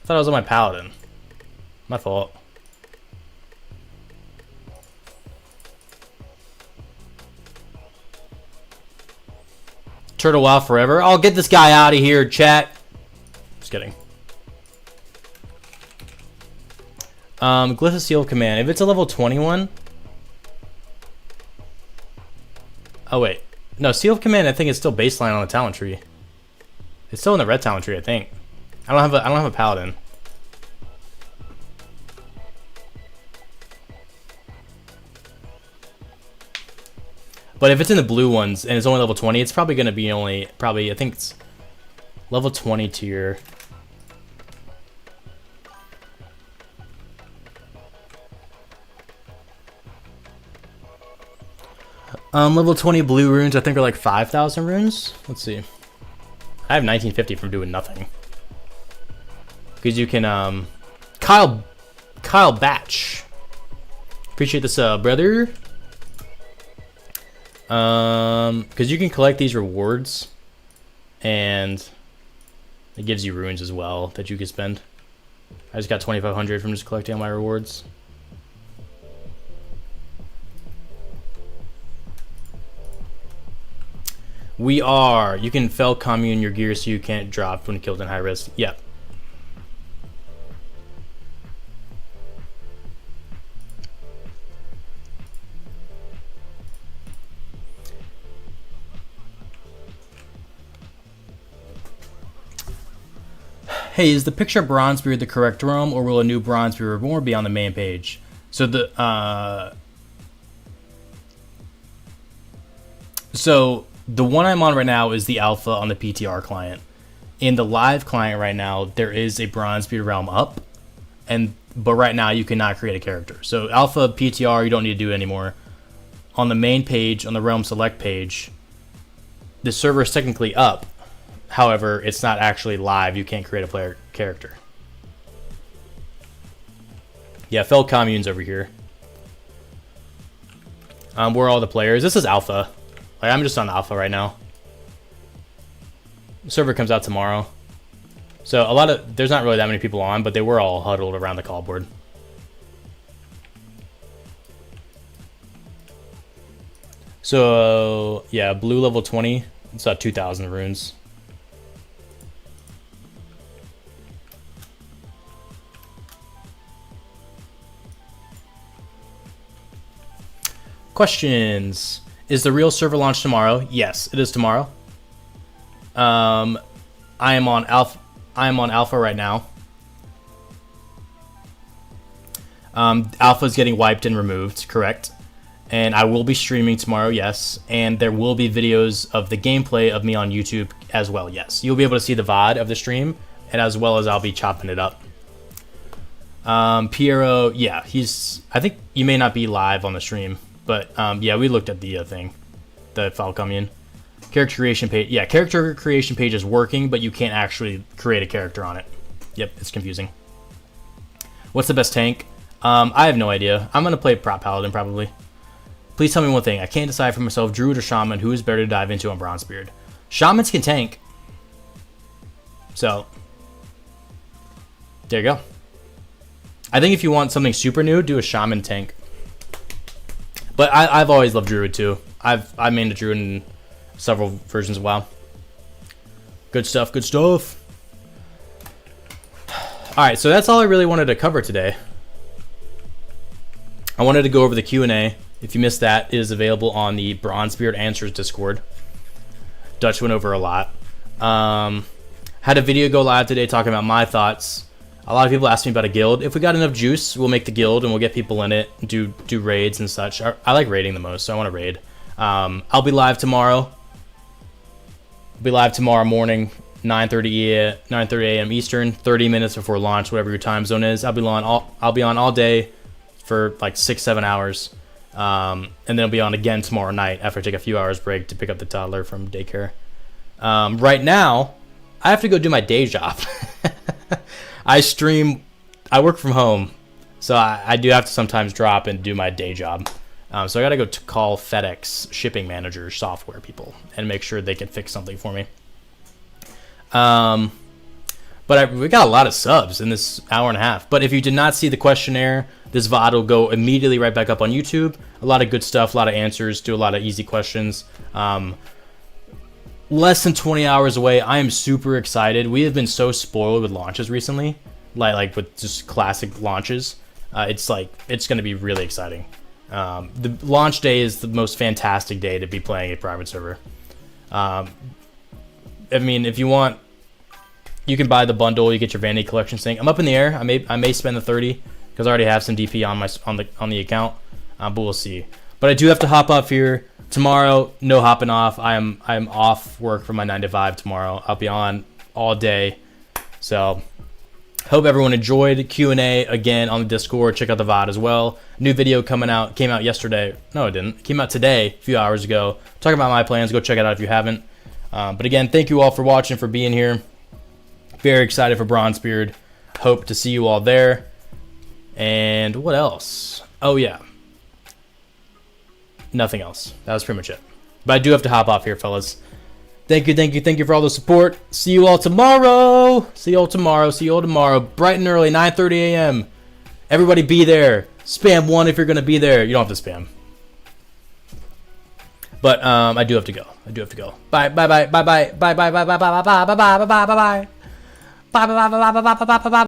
thought I was on my paladin. My fault. Turtle WoW forever. I'll get this guy out of here, chat. Just kidding. Glyph of Seal Command. If it's a level 21. Oh wait, no, Seal of Command. I think it's still baseline on the talent tree. It's still in the red talent tree, I think. I don't have a paladin. But if it's in the blue ones and it's only level 20, it's probably going to be only I think it's level 20 tier. Level 20 blue runes, I think, are like 5,000 runes. Let's see. I have 1950 from doing nothing. Because you can, Kyle Batch. Appreciate this, brother. Because you can collect these rewards, and it gives you runes as well that you can spend. I just got 2,500 from just collecting all my rewards. You can fell commune your gear so you can't drop when killed in high risk. Yep. Hey, is the picture of Bronzebeard the correct realm, or will a new Bronzebeard Reborn be on the main page? So the one I'm on right now is the alpha on the PTR client. In the live client right now, there is a Bronzebeard realm up, but right now you cannot create a character. So alpha PTR, you don't need to do it anymore. On the main page, on the realm select page, the server is technically up. However, it's not actually live. You can't create a player character. Yeah, fell communes over here. Where are all the players? This is alpha. Like, I'm just on alpha right now. The server comes out tomorrow. So there's not really that many people on, but they were all huddled around the call board. So, yeah, blue level 20. It's 2,000 runes. Questions. Is the real server launch tomorrow? Yes, it is tomorrow. I am on alpha right now. Alpha is getting wiped and removed, correct? And I will be streaming tomorrow, yes. And there will be videos of the gameplay of me on YouTube as well, yes. You'll be able to see the VOD of the stream, and as well as I'll be chopping it up. Piero, yeah, I think you may not be live on the stream. But, yeah, we looked at the thing, the file commune. Character creation page. Yeah, character creation page is working, but you can't actually create a character on it. Yep, it's confusing. What's the best tank? I have no idea. I'm gonna play prop paladin probably. Please tell me one thing. I can't decide for myself, druid or shaman. Who is better to dive into on Bronzebeard? Shamans can tank. So there you go. I think if you want something super new, do a shaman tank. But I've always loved druid too. I've mained a druid in several versions of WoW. Good stuff. Good stuff. All right, so that's all I really wanted to cover today. I wanted to go over the Q&A. If you missed that, it is available on the Bronzebeard Answers Discord. Dutch went over a lot. Had a video go live today talking about my thoughts. A lot of people asked me about a guild. If we got enough juice, we'll make the guild and we'll get people in it, do raids and such. I like raiding the most, so I want to raid. I'll be live tomorrow. I'll be live tomorrow morning, 9:30 a.m. Eastern, 30 minutes before launch, whatever your time zone is. I'll be on all day for like 6-7 hours. And then I'll be on again tomorrow night after I take a few hours break to pick up the toddler from daycare. Right now, I have to go do my day job. I work from home, so I do have to sometimes drop and do my day job. So I got to go call FedEx shipping manager software people and make sure they can fix something for me. But we got a lot of subs in this hour and a half. But if you did not see the questionnaire, this VOD will go immediately right back up on YouTube. A lot of good stuff, a lot of answers, do a lot of easy questions. Less than 20 hours away. I am super excited. We have been so spoiled with launches recently, like with just classic launches. It's going to be really exciting. The launch day is the most fantastic day to be playing a private server. I mean, if you want, you can buy the bundle. You get your vanity collection thing. I'm up in the air. I may spend the 30 because I already have some DP on the account, but we'll see. But I do have to hop off here tomorrow. No hopping off. I'm off work from my 9 to 5 tomorrow. I'll be on all day. So hope everyone enjoyed Q&A again on the Discord. Check out the VOD as well. New video came out yesterday. No, it didn't. It came out today, a few hours ago. Talking about my plans. Go check it out if you haven't. But again, thank you all for watching, for being here. Very excited for Bronzebeard. Hope to see you all there. And what else? Oh, yeah. Nothing else. That was pretty much it. But I do have to hop off here, fellas. Thank you for all the support. See you all tomorrow. Bright and early, 9:30 a.m. Everybody be there. Spam 1 if you're going to be there. You don't have to spam. But I do have to go. Bye. Bye.